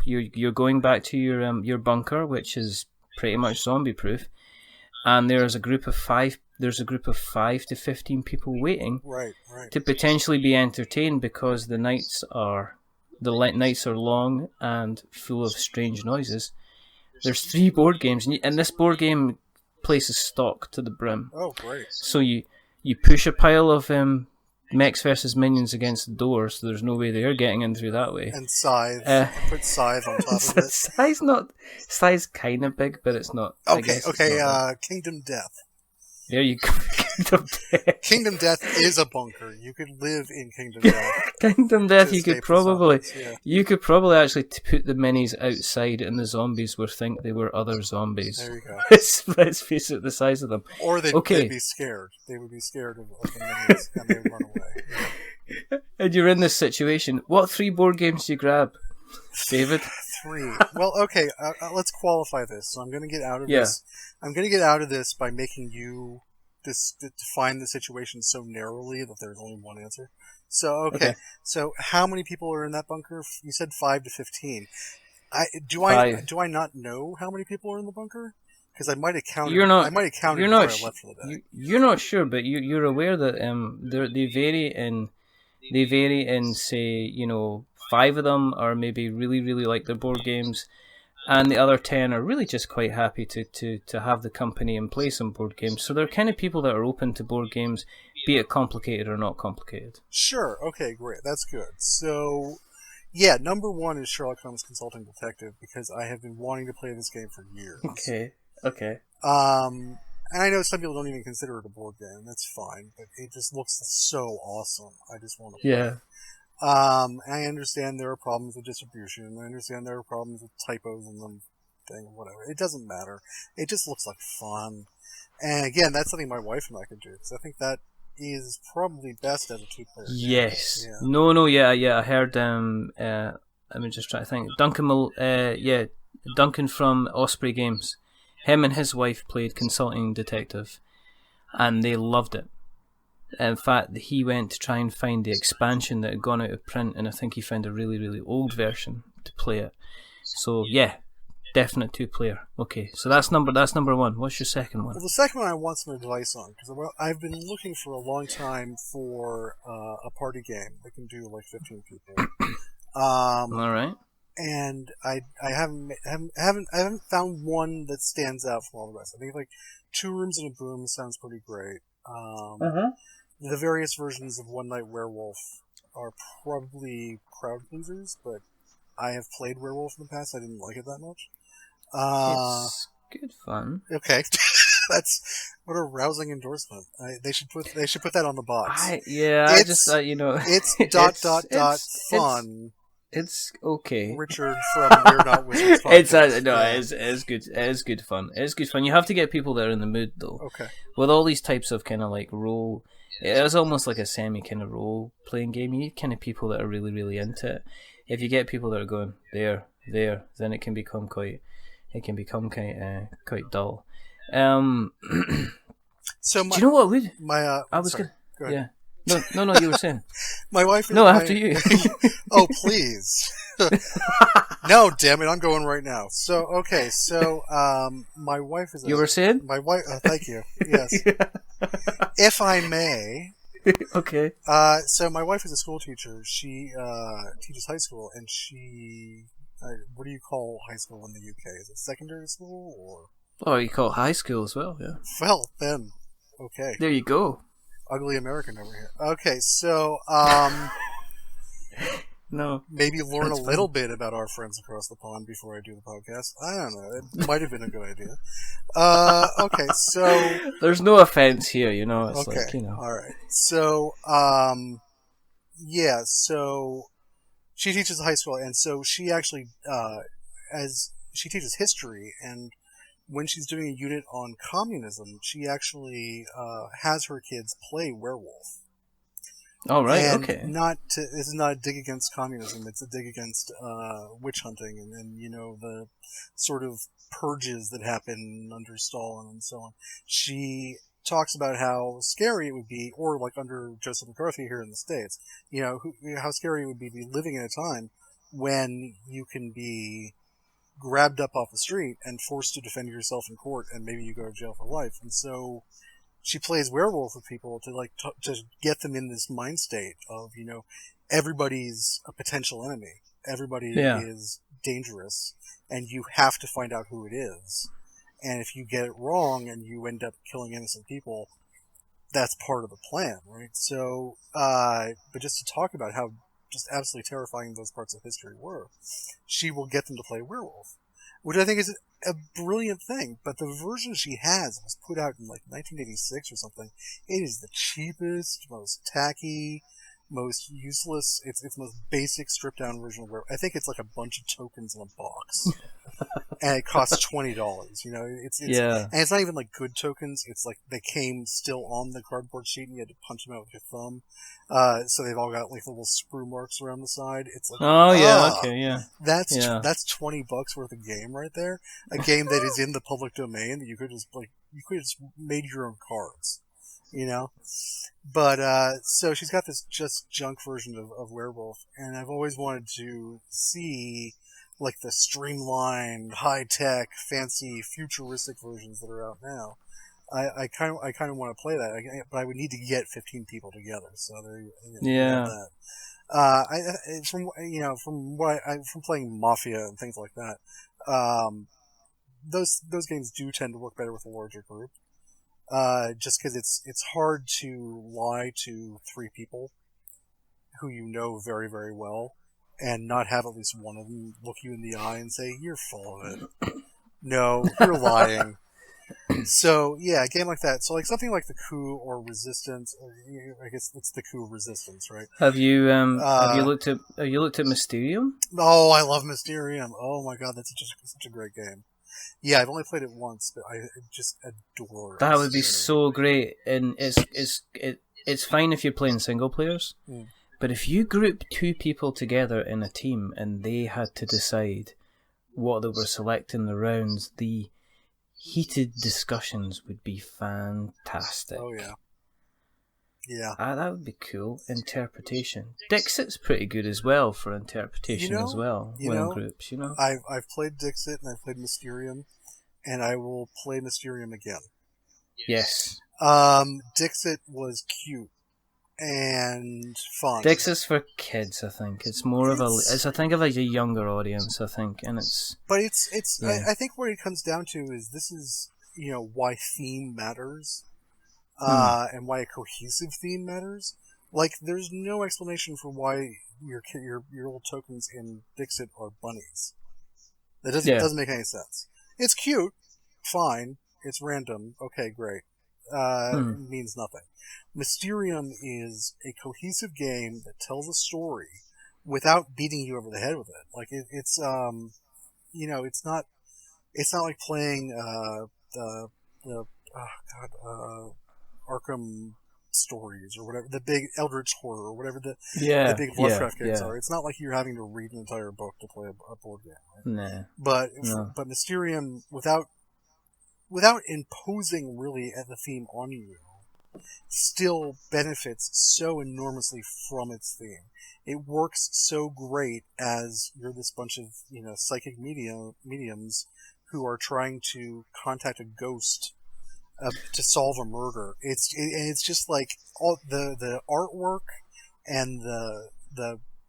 bunker, which is pretty much zombie proof, and there's a group of 5. There's a group of 5 to 15 people waiting. Right. To potentially be entertained because the nights are long and full of strange noises. There's 3 board games, and this board game place is stocked to the brim. Oh, great. So you push a pile of mechs versus minions against the door, so there's no way they're getting in through that way. And Scythe. Put Scythe on top of it. Scythe's kind of big, but it's not. Okay, Kingdom Death. There you go. Kingdom Death. Kingdom Death is a bunker. You could live in Kingdom Death. Kingdom Death, you could probably actually put the minis outside, and the zombies would think they were other zombies. There you go. Let's face it, the size of them. Or they'd be scared. They would be scared of the minis, and they would run away. Yeah. And you're in this situation. What 3 board games do you grab, David? 3. Well, okay. Let's qualify this. So I'm going to get out of this. I'm going to get out of this by making you define the situation so narrowly that there's only one answer. So, okay. So how many people are in that bunker? You said 5 to 15. Do I not know how many people are in the bunker? Because I might have counted. Before I left for the day. You're not sure, but you're aware that they vary in say, you know, 5 of them are maybe really, really like their board games, and the other 10 are really just quite happy to have the company and play some board games. So they're kind of people that are open to board games, be it complicated or not complicated. Sure. Okay, great. That's good. So, yeah, number 1 is Sherlock Holmes Consulting Detective, because I have been wanting to play this game for years. Okay. And I know some people don't even consider it a board game. That's fine, but it just looks so awesome. I just want to play. Yeah. I understand there are problems with distribution. I understand there are problems with typos in the thing, whatever. It doesn't matter. It just looks like fun. And again, that's something my wife and I can do, because I think that is probably best as a 2-player game. Yes. Yeah. No, yeah. I heard, I'm just trying to think. Duncan from Osprey Games. Him and his wife played Consulting Detective, and they loved it. In fact, he went to try and find the expansion that had gone out of print, and I think he found a really, really old version to play it. So, yeah, definite 2-player. Okay, so that's number 1. What's your second one? Well, the second one I want some advice on, because I've been looking for a long time for a party game that can do like 15 people. All right. And I haven't found one that stands out from all the rest. I think like 2 Rooms and a Broom sounds pretty great. The various versions of One Night Werewolf are probably crowd pleasers, but I have played Werewolf in the past. I didn't like it that much. It's good fun. Okay, that's what a rousing endorsement. They should put that on the box. It's fun. It's okay. Richard from We're Not Wizards podcast. It's good. It is good fun. It is good fun. You have to get people that are in the mood though. Okay. With all these types of kind of like role, it is almost like a semi kind of role playing game. You need kind of people that are really really into it. If you get people that are going there, then it can become quite dull. So do you know what would I was sorry. Go ahead. Yeah. No, you were saying. My wife is after you. Oh, please. No, damn it, I'm going right now. So, okay, my wife is... You were saying? My wife... thank you. Yes. If I may... Okay. So my wife is a school teacher. She teaches high school, and she... what do you call high school in the UK? Is it secondary school, or... Oh, you call it high school as well, yeah. Well, then, okay. There you go. Ugly American over here. Okay, so, no. Maybe learn a little bit about our friends across the pond before I do the podcast. I don't know. It might have been a good idea. Okay, so... There's no offense here, you know. It's okay, like, you know. Alright. So, yeah, so... She teaches high school, and so she actually, as she teaches history, and when she's doing a unit on communism, she actually has her kids play werewolf. Oh, right, and okay. This is not a dig against communism, it's a dig against witch hunting and, you know, the sort of purges that happen under Stalin and so on. She talks about how scary it would be, or like under Joseph McCarthy here in the States, you know, how scary it would be to be living in a time when you can be grabbed up off the street and forced to defend yourself in court, and maybe you go to jail for life. And so she plays werewolf with people to like just get them in this mind state of, you know, everybody's a potential enemy, everybody is dangerous, and you have to find out who it is. And if you get it wrong and you end up killing innocent people, that's part of the plan, right? So, but just to talk about how just absolutely terrifying those parts of history were, she will get them to play werewolf, which I think is a brilliant thing. But the version she has was put out in like 1986 or something. It is the cheapest, most tacky, most useless. It's the most basic stripped down version of werewolf. I think it's like a bunch of tokens in a box. And it costs $20. You know, it's and it's not even like good tokens. It's like they came still on the cardboard sheet, and you had to punch them out with your thumb. So they've all got like little sprue marks around the side. It's like, that's $20 worth of game right there. A game that is in the public domain that you could just made your own cards. You know, but so she's got this just junk version of werewolf, and I've always wanted to see like the streamlined, high-tech, fancy, futuristic versions that are out now. I kind of want to play that, but I would need to get 15 people together. So there, that. From playing Mafia and things like that, those games do tend to work better with a larger group. Just because it's hard to lie to 3 people who you know very, very well, and not have at least one of them look you in the eye and say, "You're full of it." No, you're lying. So, yeah, a game like that. So, like, something like the Coup or Resistance, or, I guess it's the Coup Resistance, right? Have you looked at Mysterium? Oh, I love Mysterium. Oh my god, that's such a great game. Yeah, I've only played it once, but I just adore it. That would be so great, and it's fine if you're playing single players. But if you group 2 people together in a team and they had to decide what they were selecting the rounds, the heated discussions would be fantastic. Oh, yeah. Yeah. That would be cool. Interpretation. Dixit's pretty good as well for interpretation as well. In groups, you know? I've played Dixit and I've played Mysterium, and I will play Mysterium again. Yes. Dixit was cute and fun. Dixit's for kids, I think. It's more of a younger audience, I think, and it's. But it's. Yeah. I think what it comes down to is this is, you know, why theme matters, and why a cohesive theme matters. Like, there's no explanation for why your little tokens in Dixit are bunnies. That doesn't make any sense. It's cute, fine. It's random. Okay, great. It means nothing. Mysterium is a cohesive game that tells a story without beating you over the head with it. Like it's it's not like playing the Arkham stories or whatever, the big Eldritch horror or whatever the big Lovecraft games are. It's not like you're having to read an entire book to play a board game. Right? Nah. But Mysterium, without imposing really the theme on you, still benefits so enormously from its theme. It works so great as you're this bunch of psychic mediums who are trying to contact a ghost to solve a murder. It's just like all the artwork and the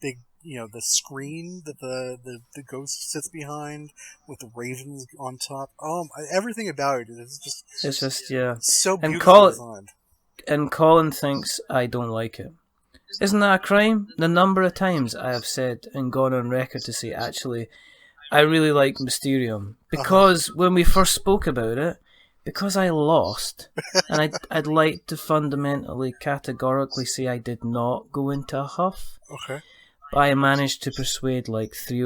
big the screen that the ghost sits behind with the ravens on top. Everything about it is just so beautifully designed. And Colin thinks I don't like it. Isn't that a crime? The number of times I have said and gone on record to say, actually, I really like Mysterium. Because when we first spoke about it, because I lost, and I'd like to fundamentally, categorically say I did not go into a huff. Okay. But I managed to persuade like three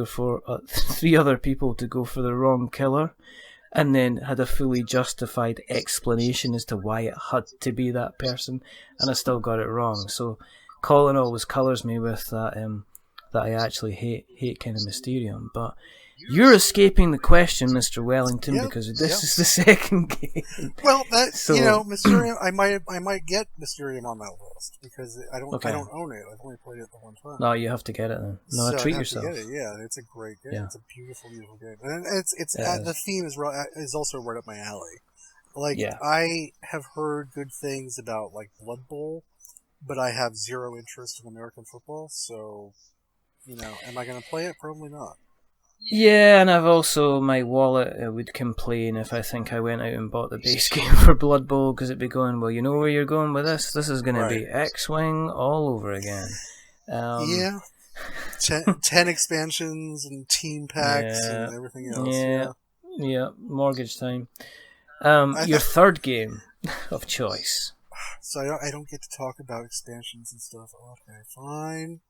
other people to go for the wrong killer, and then had a fully justified explanation as to why it had to be that person, and I still got it wrong. So Colin always colours me with that that I actually hate kind of Mysterium. But you're escaping the question, Mr. Wellington, because this is the second game. Well, Mysterium. I might get Mysterium on that list because I don't own it. I've only played it the one time. No, you have to get it then. No, so treat yourself. To get it. Yeah, it's a great game. Yeah. It's a beautiful game, and the theme is also right up my alley. Like I have heard good things about like Blood Bowl, but I have zero interest in American football. So, am I going to play it? Probably not. Yeah, and I've also, my wallet would complain if I think I went out and bought the base game for Blood Bowl, because it'd be going, well, you know where you're going with this? This is going to be X-Wing all over again. 10 expansions and team packs and everything else. Yeah, mortgage time. Your third game of choice. So I don't get to talk about expansions and stuff. Okay, fine.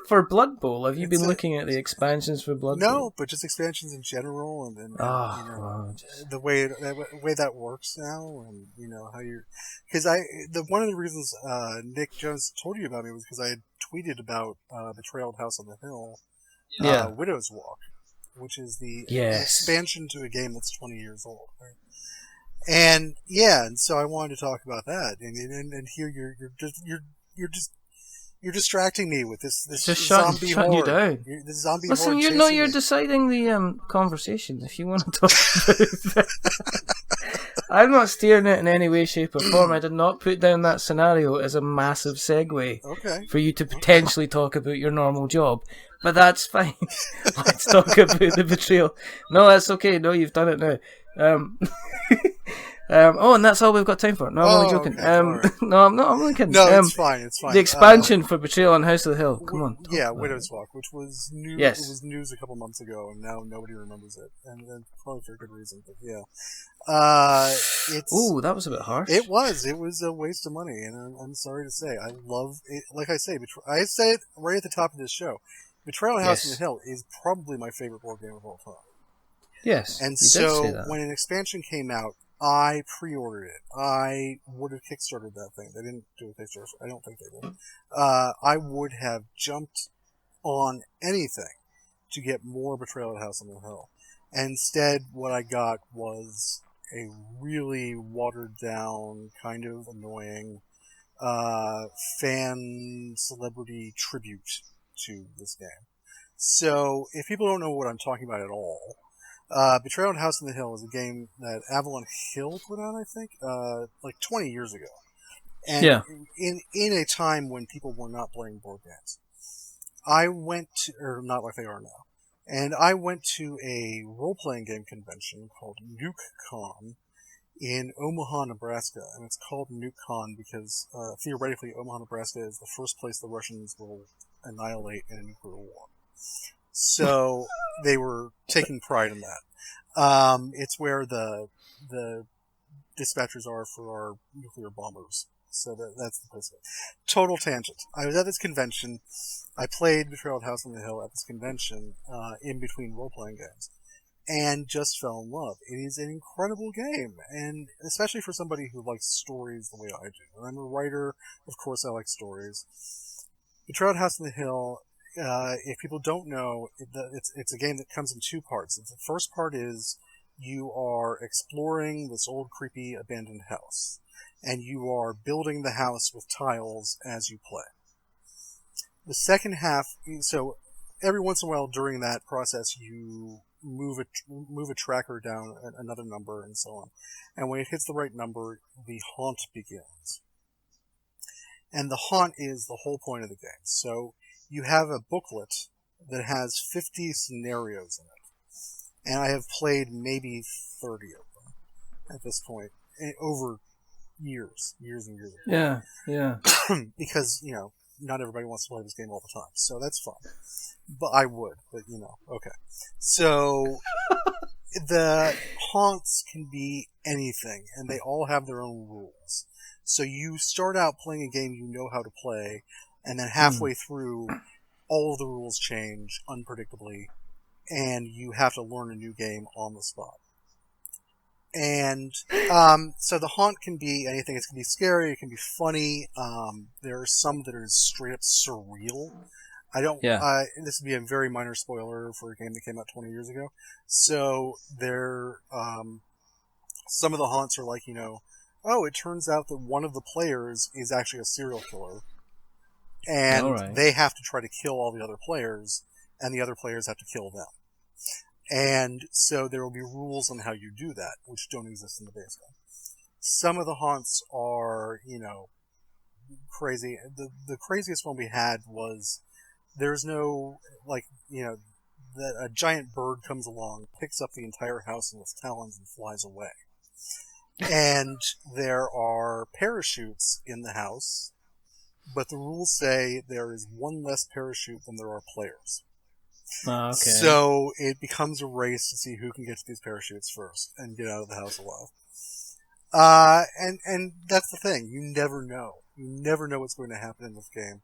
For Blood Bowl, have you been looking at the expansions for Blood Bowl? No, but just expansions in general, and the way that works now, and how you're, because one of the reasons Nick Jones told you about me was because I had tweeted about Betrayal House on the Hill, Widow's Walk, which is the expansion to a game that's 20 years old, right? And so I wanted to talk about that, and here you're distracting me with this zombie shutting you down. This zombie Listen, horde you're deciding the conversation. If you want to talk about it, I'm not steering it in any way, shape, or form. I did not put down that scenario as a massive segue for you to potentially talk about your normal job. But that's fine. Let's talk about the betrayal. No, that's okay. No, you've done it now. And that's all we've got time for. No, I'm only joking. Okay, no, I'm not. I'm only kidding. No, it's fine. It's fine. The expansion for Betrayal on House of the Hill. Come on. Widow's Walk, which was news. Yes. It was news a couple months ago, and now nobody remembers it, and probably for good reason. But that was a bit harsh. It was. It was a waste of money, and I'm sorry to say, I love it. Like I say, I say it right at the top of this show. Betrayal on House on the Hill is probably my favorite board game of all time. Yes. And so when an expansion came out, I pre-ordered it. I would have kickstarted that thing. They didn't do a Kickstarter. I don't think they did. I would have jumped on anything to get more Betrayal at House on the Hill. And instead, what I got was a really watered-down, kind of annoying fan celebrity tribute to this game. So, if people don't know what I'm talking about at all, Betrayal at House on the Hill is a game that Avalon Hill put out, I think, like 20 years ago. And in a time when people were not playing board games. I went to, or not like they are now, and I went to a role-playing game convention called NukeCon in Omaha, Nebraska. And it's called NukeCon because, theoretically, Omaha, Nebraska is the first place the Russians will annihilate in a nuclear war. So they were taking pride in that. It's where the dispatchers are for our nuclear bombers. So that's the place. Total tangent. I was at this convention. I played Betrayal at House on the Hill at this convention in between role-playing games, and just fell in love. It is an incredible game, and especially for somebody who likes stories the way I do. I'm a writer, of course I like stories. Betrayal at House on the Hill, if people don't know, it's a game that comes in two parts. The first part is you are exploring this old, creepy, abandoned house, and you are building the house with tiles as you play. The second half, so every once in a while during that process, you move a tracker down another number and so on. And when it hits the right number, the haunt begins. And the haunt is the whole point of the game. So you have a booklet that has 50 scenarios in it. And I have played maybe 30 of them at this point, over years and years ago. Yeah. Because, not everybody wants to play this game all the time, so that's fun. But I would, okay. So, the haunts can be anything, and they all have their own rules. So you start out playing a game you know how to play, and then halfway through, all of the rules change unpredictably, and you have to learn a new game on the spot. And so the haunt can be anything. It can be scary, it can be funny. There are some that are straight up surreal. This would be a very minor spoiler for a game that came out 20 years ago. So some of the haunts are like, it turns out that one of the players is actually a serial killer, and they have to try to kill all the other players, and the other players have to kill them. And so there will be rules on how you do that, which don't exist in the base game. Some of the haunts are, crazy. The craziest one we had was, there's no, a giant bird comes along, picks up the entire house in its talons and flies away. And there are parachutes in the house, but the rules say there is one less parachute than there are players. Okay. So it becomes a race to see who can get to these parachutes first and get out of the house alive. And that's the thing. You never know. You never know what's going to happen in this game.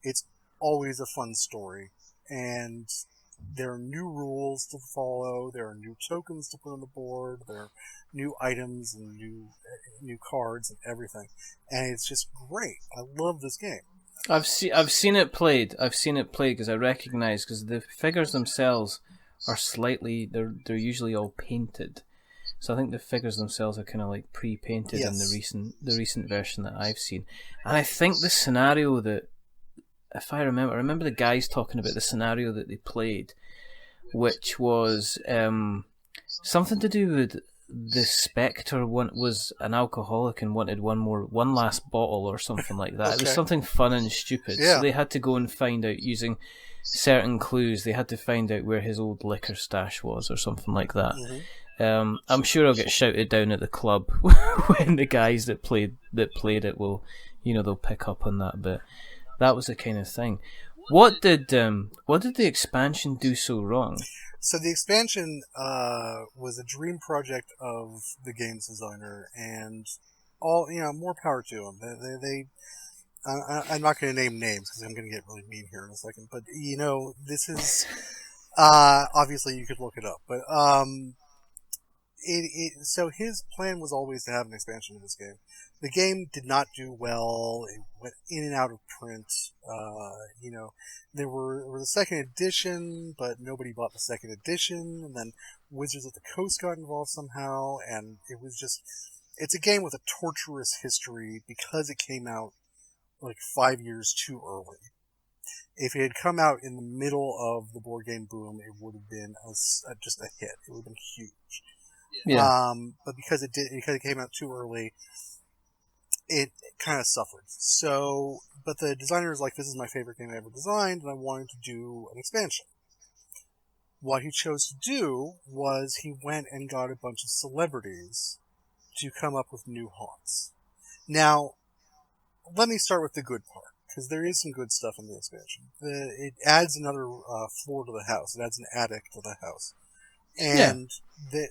It's always a fun story. And there are new rules to follow. There are new tokens to put on the board. There are new items and new cards and everything. And it's just great. I love this game. I've seen it played. Because I recognise, because the figures themselves are slightly, they're usually all painted. So I think the figures themselves are kind of like pre-painted in the recent version that I've seen. And I think the scenario that, if I remember the guys talking about the scenario that they played, which was something to do with the Spectre was an alcoholic and wanted one last bottle or something like that. Okay. It was something fun and stupid. Yeah. So they had to go and find out, using certain clues, they had to find out where his old liquor stash was or something like that. Mm-hmm. I'm sure I'll get shouted down at the club when the guys that played it will, they'll pick up on that. But that was the kind of thing. What did the expansion do so wrong? So the expansion was a dream project of the game's designer, and more power to them. They I'm not going to name names because I'm going to get really mean here in a second. But this is obviously you could look it up. But so his plan was always to have an expansion of this game. The game did not do well. It went in and out of print. There was a second edition, but nobody bought the second edition. And then Wizards of the Coast got involved somehow. And it's a game with a torturous history because it came out like 5 years too early. If it had come out in the middle of the board game boom, it would have been just a hit. It would have been huge. Yeah. But because it came out too early, it kind of suffered. So, but the designer was like, this is my favorite game I ever designed, and I wanted to do an expansion. What he chose to do was he went and got a bunch of celebrities to come up with new haunts. Now, let me start with the good part, because there is some good stuff in the expansion. It adds another floor to the house. It adds an attic to the house. And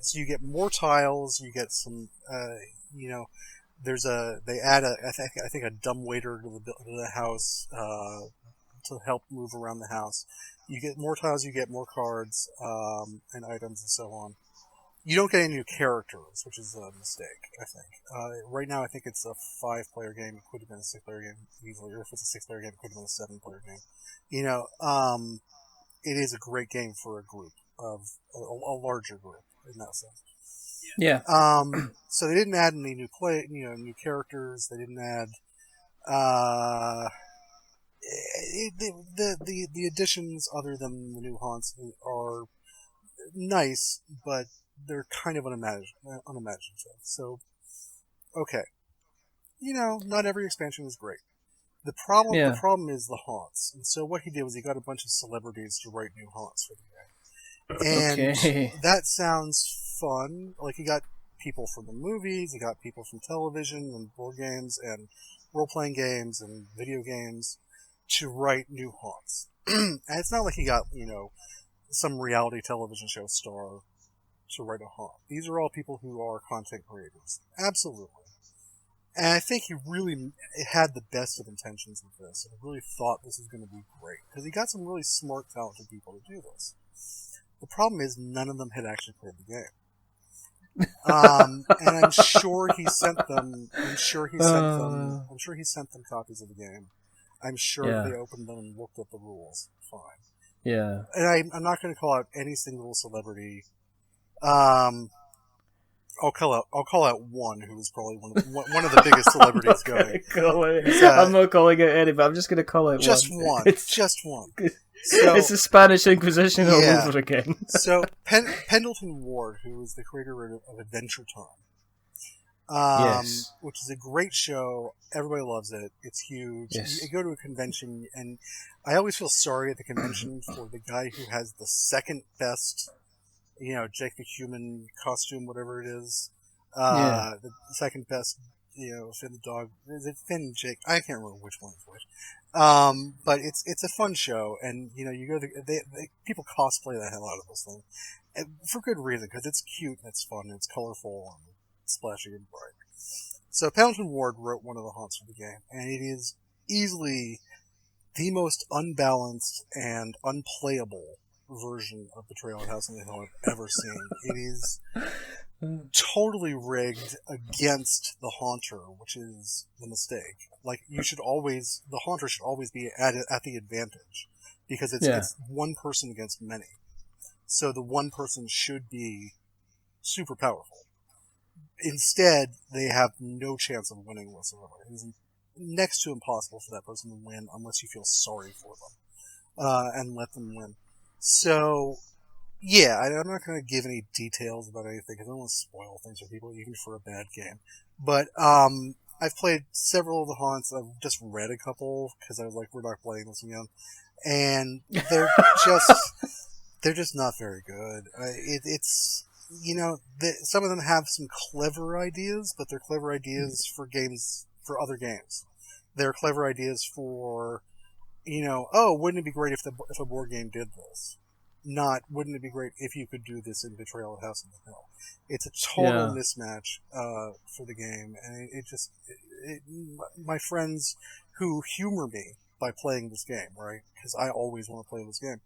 so you get more tiles, you get some, they add I think a dumbwaiter to the house to help move around the house. You get more tiles, you get more cards and items and so on. You don't get any new characters, which is a mistake, I think. Right now, I think it's a 5-player game. It could have been a 6-player game easily, or if it's a 6-player game, it could have been a 7-player game. You know, it is a great game for a group of a larger group in that sense. Yeah. So they didn't add any new characters. They didn't add. The additions, other than the new haunts, are nice, but they're kind of unimaginative. So, okay, not every expansion is great. The problem is the haunts, and so what he did was he got a bunch of celebrities to write new haunts for the game, and that sounds fun. Like, he got people from the movies, he got people from television and board games and role-playing games and video games to write new haunts. And it's not like he got, some reality television show star to write a haunt. These are all people who are content creators. Absolutely. And I think he really had the best of intentions with this, and really thought this was going to be great. Because he got some really smart, talented people to do this. The problem is none of them had actually played the game. And I'm sure he sent them. I'm sure he sent them copies of the game. I'm sure they opened them and looked at the rules. Fine. Yeah. And I'm not going to call out any single celebrity. I'll call out one who was probably one of the biggest celebrities going. I'm not calling it any, but I'm just going to call it just one. Just one. So, it's the Spanish Inquisition all over again. So Pendleton Ward, who is the creator of Adventure Time, which is a great show. Everybody loves it. It's huge. Yes. You go to a convention, and I always feel sorry at the convention for the guy who has the second best, Jake the Human costume, whatever it is. The second best, Finn the dog. Is it Finn, Jake? I can't remember which one is which. But it's a fun show, and you go people cosplay the hell out of this thing, and for good reason, because it's cute and it's fun and it's colorful and splashy and bright. So Pendleton Ward wrote one of the haunts for the game, and it is easily the most unbalanced and unplayable version of Betrayal at House on the Hill I've ever seen. It is totally rigged against the Haunter, which is the mistake. Like, the Haunter should always be at the advantage, because it's one person against many. So the one person should be super powerful. Instead, they have no chance of winning whatsoever. It is next to impossible for that person to win unless you feel sorry for them and let them win. So, I'm not going to give any details about anything because I don't want to spoil things for people, even for a bad game. But I've played several of the haunts. I've just read a couple because I was like, we're not playing this again, and they're just not very good. It's some of them have some clever ideas, but they're clever ideas for other games. They're clever ideas for, wouldn't it be great if a board game did this? Not, wouldn't it be great if you could do this in Betrayal at House on the Hill? It's a total mismatch for the game, and my friends who humor me by playing this game, right? Because I always want to play this game.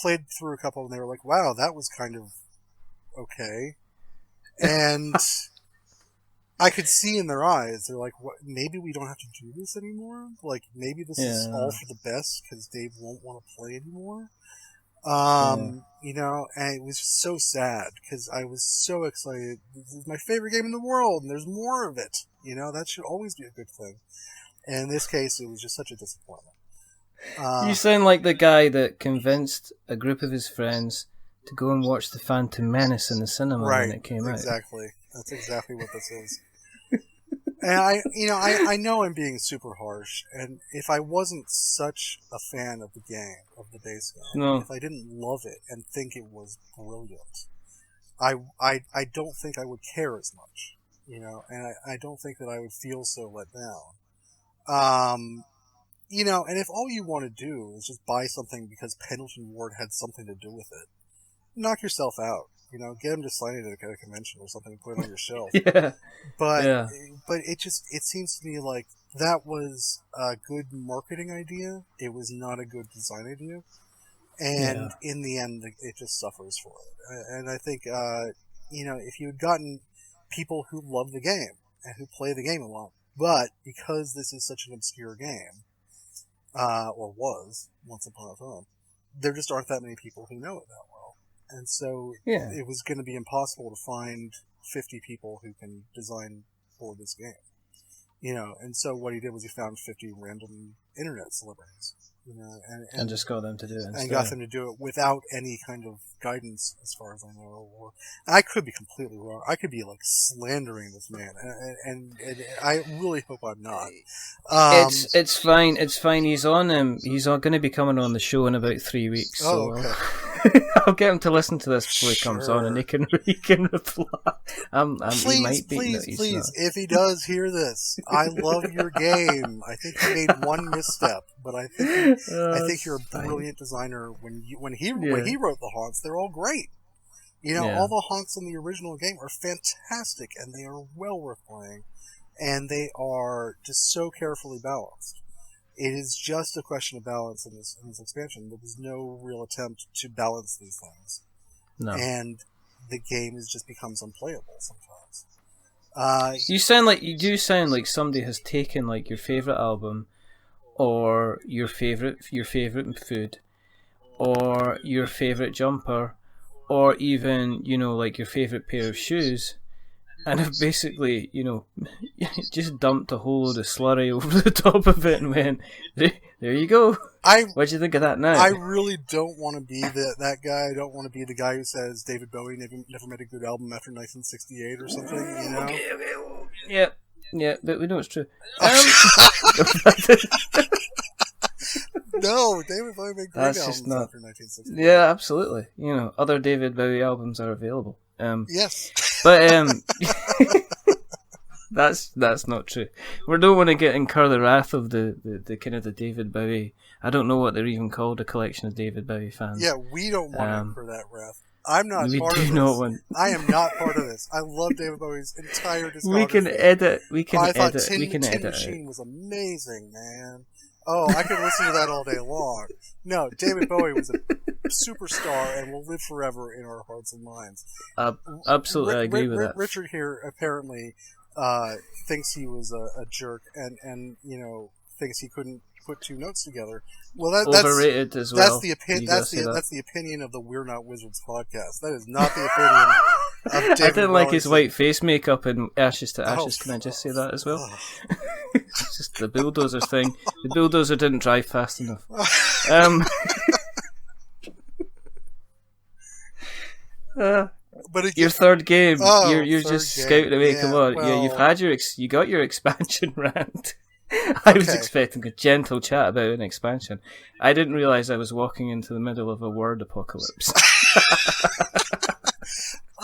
Played through a couple, and they were like, wow, that was kind of okay. And I could see in their eyes, they're like, what, maybe we don't have to do this anymore? Like, maybe this is all for the best, because Dave won't want to play anymore? And it was just so sad, because I was so excited. This is my favorite game in the world, and there's more of it. That should always be a good thing. And in this case, it was just such a disappointment. You sound like the guy that convinced a group of his friends to go and watch The Phantom Menace in the cinema when it came out. Exactly. That's exactly what this is. And I know I'm being super harsh, and if I wasn't such a fan of the game, of the base game, if I didn't love it and think it was brilliant, I don't think I would care as much, and I don't think that I would feel so let down. And if all you want to do is just buy something because Pendleton Ward had something to do with it, knock yourself out. Get them to sign it at a convention or something and put it on your shelf. Yeah. But Yeah. but it seems to me like that was a good marketing idea. It was not a good design idea, and in the end, it just suffers for it. And I think if you had gotten people who love the game and who play the game a lot, but because this is such an obscure game, or was once upon a time, there just aren't that many people who know it that well, and so it was going to be impossible to find 50 people who can design for this game. And so what he did was he found 50 random internet celebrities, and just got them to do it instead. And got them to do it without any kind of guidance, as far as I know. And I could be completely wrong. I could be like slandering this man, and I really hope I'm not. It's fine. It's fine. He's on. He's going to be coming on the show in about 3 weeks. So okay. I'll get him to listen to this before he comes on, and he can reply. Please, if he does hear this, I love your game. I think you made one misstep, but I think you're a brilliant designer. When he wrote the haunts, they're all great. All the haunts in the original game are fantastic, and they are well worth playing, and they are just so carefully balanced. It is just a question of balance in this expansion. There was no real attempt to balance these things. No. And the game just becomes unplayable sometimes. You do sound like somebody has taken like your favorite album, or your favorite food, or your favorite jumper, or even like your favorite pair of shoes, and have basically just dumped a whole load of slurry over the top of it and went, there you go. What do you think of that now? I really don't want to be that guy. I don't want to be the guy who says David Bowie never made a good album after 1968 or something. Okay. Yeah, but we know it's true. No, David Bowie made great albums after 1968. Yeah, absolutely. Other David Bowie albums are available. Yes. But that's not true. We don't want to incur the wrath of the kind of the David Bowie. I don't know what they're even called, a collection of David Bowie fans. Yeah, we don't want to incur that wrath. I'm not part of this. I am not part of this. I love David Bowie's entire discography. We can edit. I thought Tin Machine was amazing, man. Oh, I could listen to that all day long. No, David Bowie was a superstar and will live forever in our hearts and minds. Absolutely, I agree with that. Richard here apparently thinks he was a jerk and thinks he couldn't put two notes together. Well, that's overrated as well. That's the opinion of the We're Not Wizards podcast. That is not the opinion of David I didn't like his Wellington. white face makeup and Ashes to Ashes. Can I just say that as well? It's just the bulldozer thing. The bulldozer didn't drive fast enough. But again, your third game, you're third just game. scouting away. Come on, well, you've had you got your expansion rant. I was expecting a gentle chat about an expansion. I didn't realize I was walking into the middle of a word apocalypse.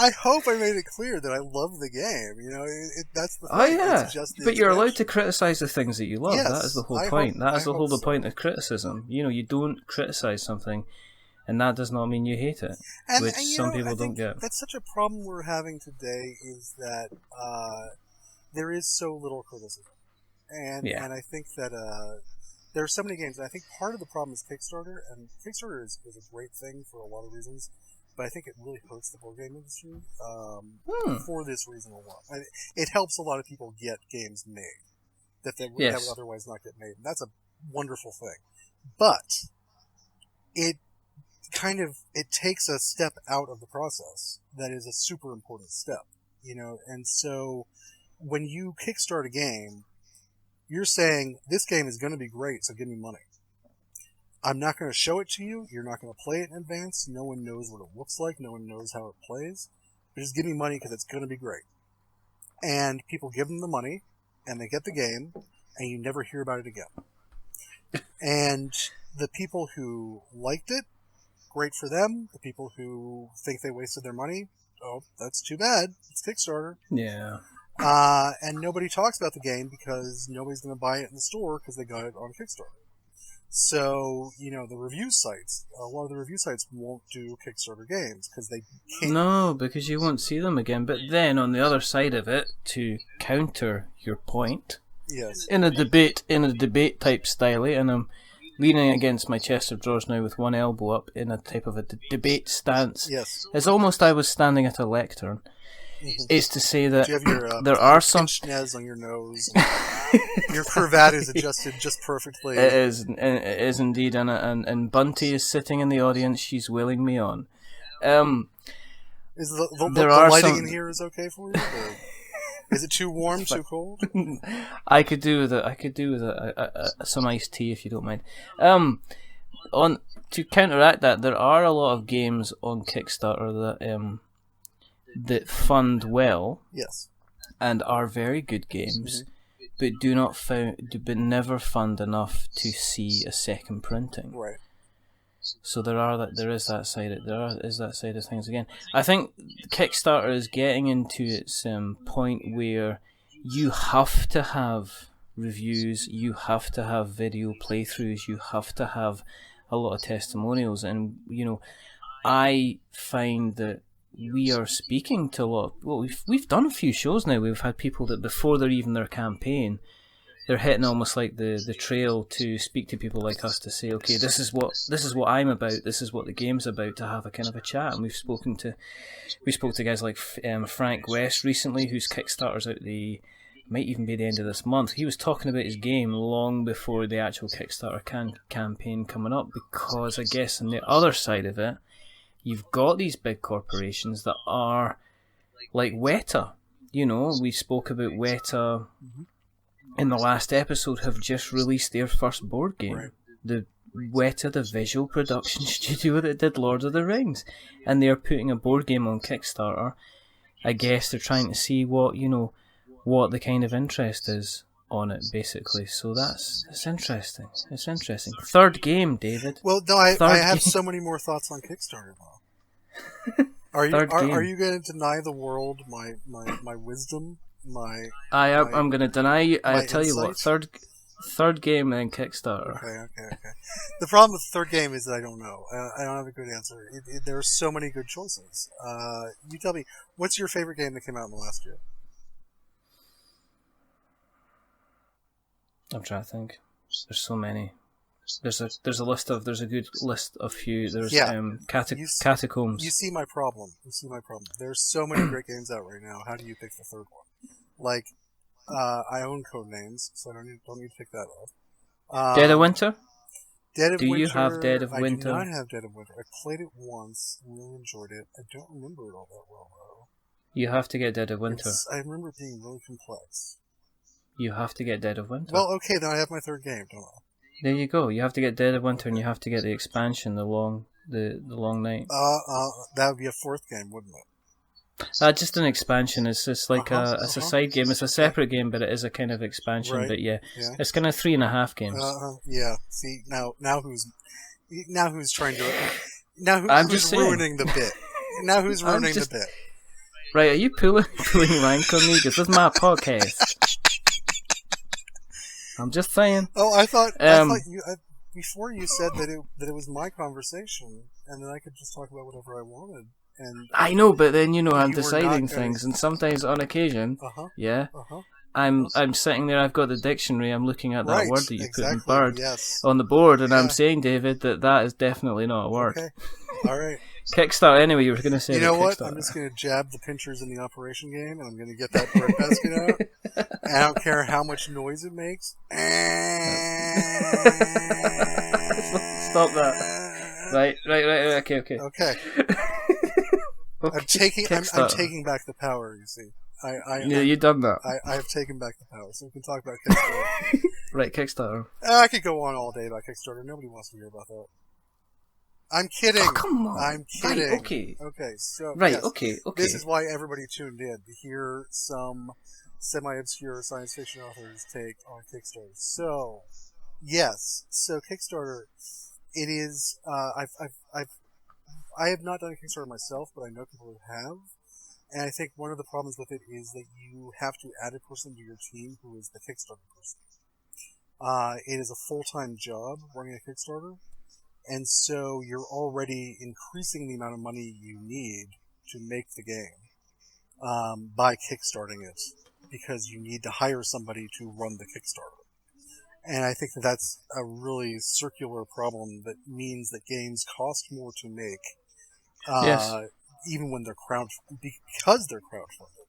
I hope I made it clear that I love the game. That's the thing. Oh yeah, it's just but you're allowed to criticize the things that you love. Yes, that is the whole point. That is the whole point of criticism. You don't criticize something, and that does not mean you hate it, which some people don't get. That's such a problem we're having today. Is that there is so little criticism, and I think that there are so many games. And I think part of the problem is Kickstarter, and Kickstarter is a great thing for a lot of reasons. But I think it really hurts the board game industry for this reason alone. It helps a lot of people get games made that would otherwise not get made. And that's a wonderful thing. But it takes a step out of the process that is a super important step. And so when you kickstart a game, you're saying, this game is going to be great, so give me money. I'm not going to show it to you. You're not going to play it in advance. No one knows what it looks like. No one knows how it plays. But just give me money because it's going to be great. And people give them the money, and they get the game, and you never hear about it again. And the people who liked it, great for them. The people who think they wasted their money, oh, that's too bad. It's Kickstarter. Yeah. And nobody talks about the game because nobody's going to buy it in the store because they got it on Kickstarter. So, the review sites, a lot of the review sites won't do Kickstarter games because they can't. No, because you won't see them again. But then on the other side of it, to counter your point, yes, in a debate type style, and I'm leaning against my chest of drawers now with one elbow up in a type of a debate stance. Yes, it's almost I was standing at a lectern. Mm-hmm. Is to say that do you have your, there are some pince-nez on your nose. Your cravat is adjusted just perfectly. It is indeed, and Bunty is sitting in the audience. She's willing me on. Is the lighting in here is okay for you? Or is it too warm, too cold? I could do with some iced tea if you don't mind. On to counteract that, there are a lot of games on Kickstarter that fund well, yes, and are very good games, but but never fund enough to see a second printing. Right. So there is that side of things again. I think Kickstarter is getting into its point where you have to have reviews, you have to have video playthroughs, you have to have a lot of testimonials, and I find that we are speaking to a lot. Well, we've done a few shows now. We've had people that before they're even their campaign, they're hitting almost like the trail to speak to people like us to say, okay, this is what I'm about. This is what the game's about. To have a kind of a chat, and we spoke to guys like Frank West recently, whose Kickstarter's out might even be the end of this month. He was talking about his game long before the actual Kickstarter campaign coming up, because I guess on the other side of it, you've got these big corporations that are like Weta. We spoke about Weta in the last episode, have just released their first board game. Right. The Weta, the visual production studio that did Lord of the Rings. And they're putting a board game on Kickstarter. I guess they're trying to see what the kind of interest is on it, basically. So it's interesting. It's interesting. Third game, David. Well, no, I have so many more thoughts on Kickstarter now. Are you going to deny the world my wisdom? I'm going to deny you. I tell you what, third game and Kickstarter. Okay. The problem with the third game is that I don't know. I don't have a good answer. There are so many good choices. You tell me, what's your favorite game that came out in the last year? I'm trying to think. There's so many. There's a good list of few. There's Catacombs. You see my problem. There's so many great games out right now. How do you pick the third one? Like, I own Codenames, so I don't need to pick that up. Dead of Winter? Do you have Dead of Winter? I do not have Dead of Winter. I played it once, really enjoyed it. I don't remember it all that well, though. You have to get Dead of Winter. I remember it being really complex. You have to get Dead of Winter. Well, okay, then I have my third game, don't I? There you go. You have to get Dead of Winter, and you have to get the expansion, the long night. That would be a fourth game, wouldn't it? Just an expansion. It's just like a side game. It's a separate game, but it is a kind of expansion. Right. But yeah, it's kind of 3.5 games. Yeah. See, now who's trying to who's ruining the bit? Now who's ruining the bit? Right? Are you pulling rank on me? Because this is my podcast. I'm just saying. Oh, I thought you before you said that it was my conversation, and then I could just talk about whatever I wanted. And I know, but then I'm deciding things, and sometimes on occasion, I'm sitting there. I've got the dictionary. I'm looking at that word that you put in bird on the board, and I'm saying, David, that is definitely not a word. Okay, all right. Kickstarter. Anyway, you were going to say. You know what? I'm just going to jab the pinchers in the Operation game, and I'm going to get that bread basket out. And I don't care how much noise it makes. Stop that. Right. Okay. Okay. I'm taking back the power. You see, you've done that. I have taken back the power, so we can talk about Kickstarter. Right, Kickstarter. I could go on all day about Kickstarter. Nobody wants to hear about that. I'm kidding. Oh, come on. I'm kidding. Right, okay. Okay. So right. Yes, okay. This is why everybody tuned in to hear some semi-obscure science fiction authors take on Kickstarter. So, yes. So Kickstarter, it is. I have not done a Kickstarter myself, but I know people who have. And I think one of the problems with it is that you have to add a person to your team who is the Kickstarter person. It is a full-time job running a Kickstarter, and so you're already increasing the amount of money you need to make the game by kickstarting it, because you need to hire somebody to run the Kickstarter. And I think that that's a really circular problem that means that games cost more to make, Yes. even when they're because they're crowdfunded.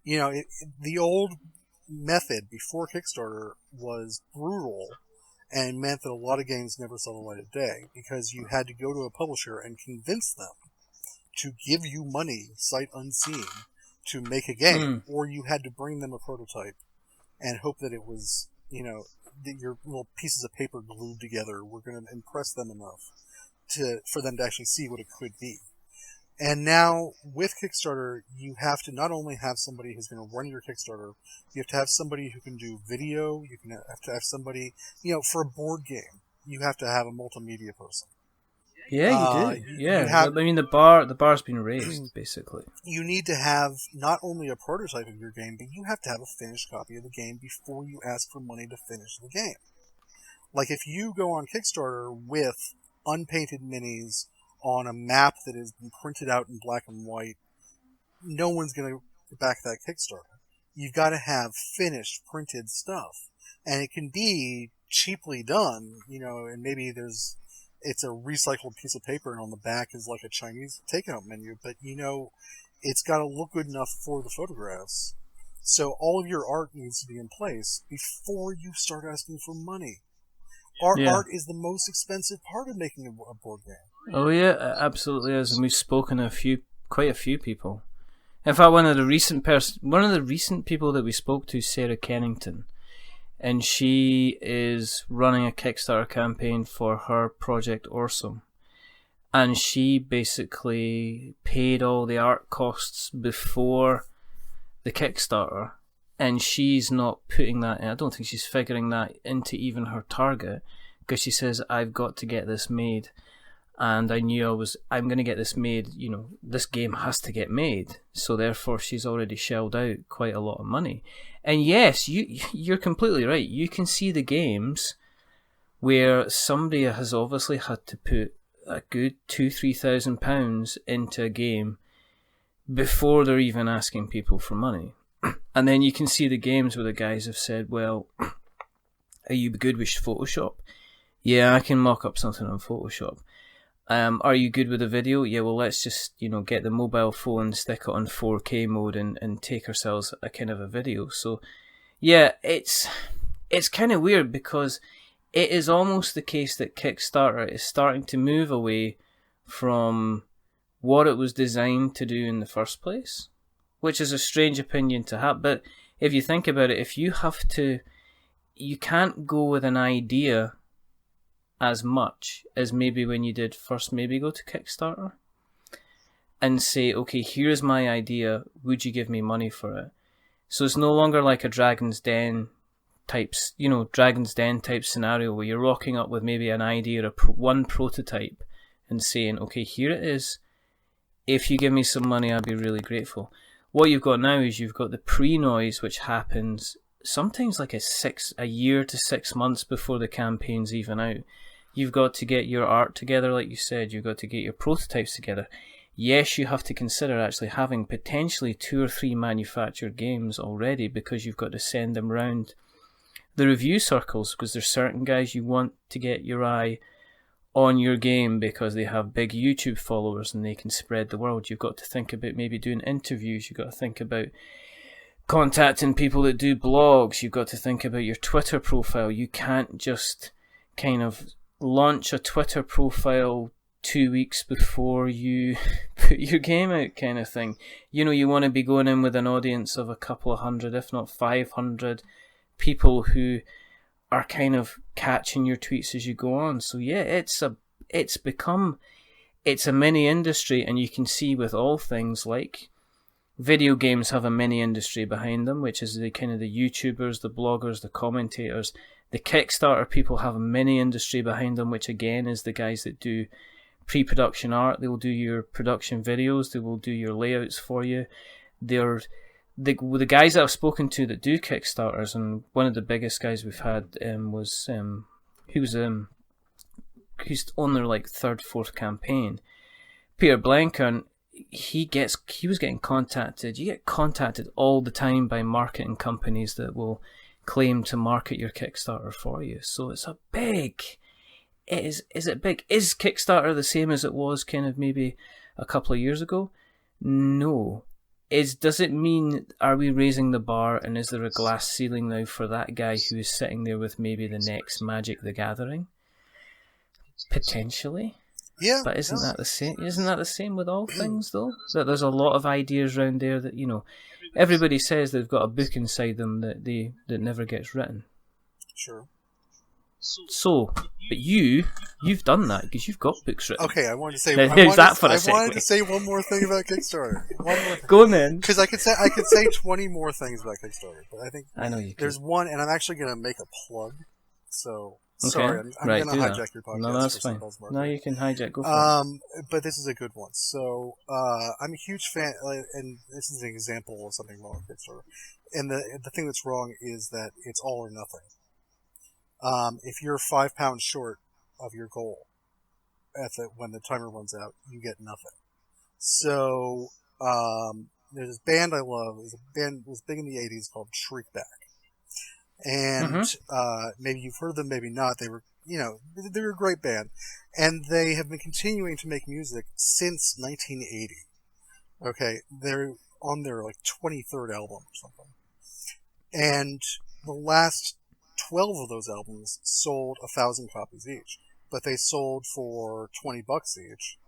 You know, the old method before Kickstarter was brutal and meant that a lot of games never saw the light of day, because you had to go to a publisher and convince them to give you money sight unseen to make a game, or you had to bring them a prototype and hope that it was, you know, that your little pieces of paper glued together were going to impress them enough for them to actually see what it could be. And now, with Kickstarter, you have to not only have somebody who's going to run your Kickstarter, you have to have somebody who can do video, you have to have somebody, you know, for a board game, you have to have a multimedia person. Yeah, you do. I mean, the bar's been raised, basically. You need to have not only a prototype of your game, but you have to have a finished copy of the game before you ask for money to finish the game. Like, if you go on Kickstarter with unpainted minis on a map that has been printed out in black and white, no one's going to back that Kickstarter. You've got to have finished, printed stuff. And it can be cheaply done, you know, and maybe it's a recycled piece of paper and on the back is like a Chinese takeout menu, but, you know, it's got to look good enough for the photographs. So all of your art needs to be in place before you start asking for money. Art is the most expensive part of making a board game. Oh yeah, it absolutely is, and we've spoken to quite a few people. In fact, one of the recent people that we spoke to, Sarah Kennington, and she is running a Kickstarter campaign for her project Awesome, and she basically paid all the art costs before the Kickstarter, and she's not putting that in. I don't think she's figuring that into even her target, because she says, I've got to get this made, and I knew I'm going to get this made, you know, this game has to get made, so therefore she's already shelled out quite a lot of money. And yes, you're completely right, you can see the games where somebody has obviously had to put a good £2,000-3,000 into a game before they're even asking people for money. And then you can see the games where the guys have said, well, are you good with Photoshop? Yeah, I can mock up something on Photoshop. Are you good with the video? Yeah, well, let's just, you know, get the mobile phone, stick it on 4K mode and take ourselves a kind of a video. So, yeah, it's kind of weird, because it is almost the case that Kickstarter is starting to move away from what it was designed to do in the first place, which is a strange opinion to have. But if you think about it, you can't go with an idea as much as maybe when you did first maybe go to Kickstarter and say, okay, here's my idea, would you give me money for it? So it's no longer like a Dragon's Den type scenario where you're rocking up with maybe an idea or one prototype and saying, okay, here it is, if you give me some money, I'd be really grateful. What you've got now is you've got the pre-noise, which happens sometimes like a year to 6 months before the campaign's even out. You've got to get your art together, like you said. You've got to get your prototypes together. Yes, you have to consider actually having potentially 2 or 3 manufactured games already, because you've got to send them round the review circles, because there's certain guys you want to get your eye on your game because they have big YouTube followers and they can spread the word. You've got to think about maybe doing interviews. You've got to think about contacting people that do blogs. You've got to think about your Twitter profile. You can't just kind of launch a Twitter profile 2 weeks before you put your game out, kind of thing. You know, you want to be going in with an audience of a couple of hundred, if not 500 people who are kind of catching your tweets as you go on. So yeah, it's a mini industry, and you can see with all things like video games have a mini industry behind them, which is the kind of the YouTubers, the bloggers, the commentators. The Kickstarter people have a mini industry behind them, which again is the guys that do pre-production art. They will do your production videos. They will do your layouts for you. They're the guys that I've spoken to that do Kickstarters, and one of the biggest guys we've had was he's on their like third, fourth campaign, Peter Blanker, and he was getting contacted. You get contacted all the time by marketing companies that will claim to market your Kickstarter for you. So it's a big. Is it big? Is Kickstarter the same as it was kind of maybe a couple of years ago? No. Does it mean, are we raising the bar, and is there a glass ceiling now for that guy who is sitting there with maybe the next Magic the Gathering? Potentially. Yeah. But isn't that the same? Isn't that the same with all things, though? That there's a lot of ideas around there that, you know, everybody says they've got a book inside them that never gets written. Sure. So, but you've done that because you've got books written. Okay, I wanted to say. I wanted to say one more thing about Kickstarter. One more thing. Go on then. Because I could say 20 more things about Kickstarter, but I think I know you there's one, and I'm actually going to make a plug. So sorry, I'm going to hijack your podcast. No, that's fine. No, you can hijack. Go for it. But this is a good one. So I'm a huge fan, and this is an example of something wrong with Kickstarter. And the thing that's wrong is that it's all or nothing. If you're £5 short of your goal when the timer runs out, you get nothing. So there's this band I love. It was big in the 80s called Shriekback. And maybe you've heard them, maybe not. They were a great band, and they have been continuing to make music since 1980. Okay, they're on their like 23rd album or something, and the last 12 of those albums sold 1,000 copies each, but they sold for $20 each,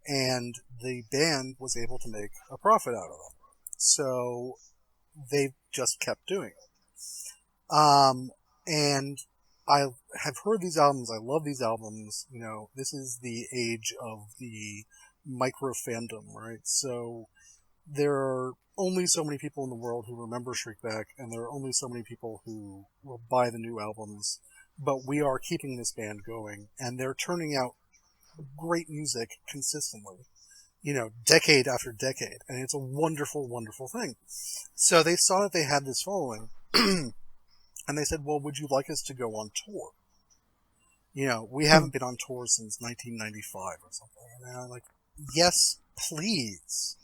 and the band was able to make a profit out of them. So they just kept doing it. And I have heard these albums. I love these albums. You know, this is the age of the micro fandom, right? So there are only so many people in the world who remember Shriekback, and there are only so many people who will buy the new albums. But we are keeping this band going, and they're turning out great music consistently, you know, decade after decade. And it's a wonderful, wonderful thing. So they saw that they had this following, and they said, well, would you like us to go on tour? You know, we haven't been on tour since 1995 or something. And I'm like, yes, please.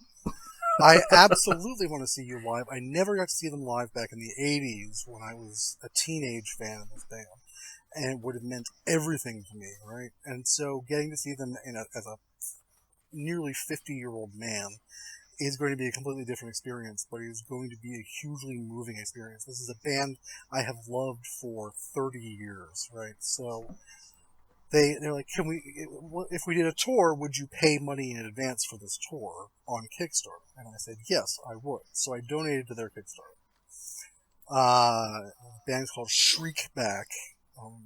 I absolutely want to see you live. I never got to see them live back in the 80s when I was a teenage fan of this band. And it would have meant everything to me, right? And so getting to see them as a nearly 50-year-old man is going to be a completely different experience, but it is going to be a hugely moving experience. This is a band I have loved for 30 years, right? So they're like, if we did a tour, would you pay money in advance for this tour on Kickstarter? And I said, yes, I would. So I donated to their Kickstarter. The band's called Shriekback,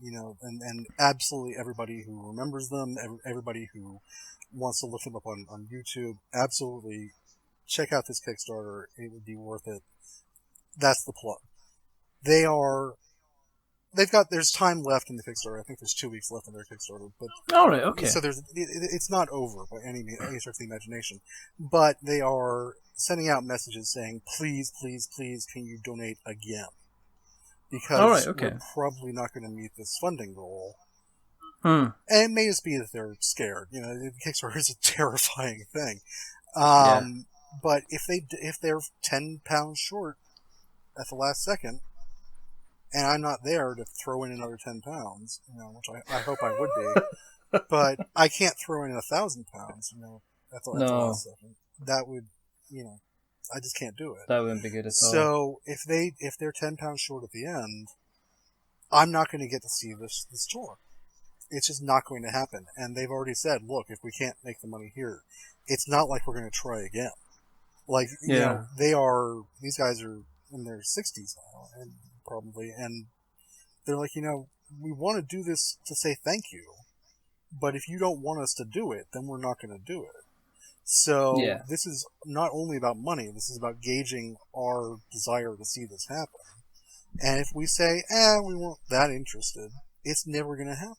you know, and absolutely everybody who remembers them, everybody who wants to look them up on YouTube, absolutely check out this Kickstarter. It would be worth it. That's the plug. There's time left in the Kickstarter. I think there's 2 weeks left in their Kickstarter. But all right, okay. So it's not over by any stretch of the imagination. But they are sending out messages saying, please, please, please, can you donate again? Because we're probably not going to meet this funding goal. And it may just be that they're scared. You know, Kickstarter is a terrifying thing. But if they're £10 short at the last second, and I'm not there to throw in another £10, you know, which I hope I would be, but I can't throw in £1,000, you know, at the last second. That would, you know, I just can't do it. That wouldn't be good at all. So if they're £10 short at the end, I'm not going to get to see this tour. It's just not going to happen. And they've already said, look, if we can't make the money here, it's not like we're going to try again. Like, you know, these guys are in their 60s now, and probably, and they're like, you know, we want to do this to say thank you, but if you don't want us to do it, then we're not going to do it. So this is not only about money, this is about gauging our desire to see this happen. And if we say, we weren't that interested, it's never going to happen.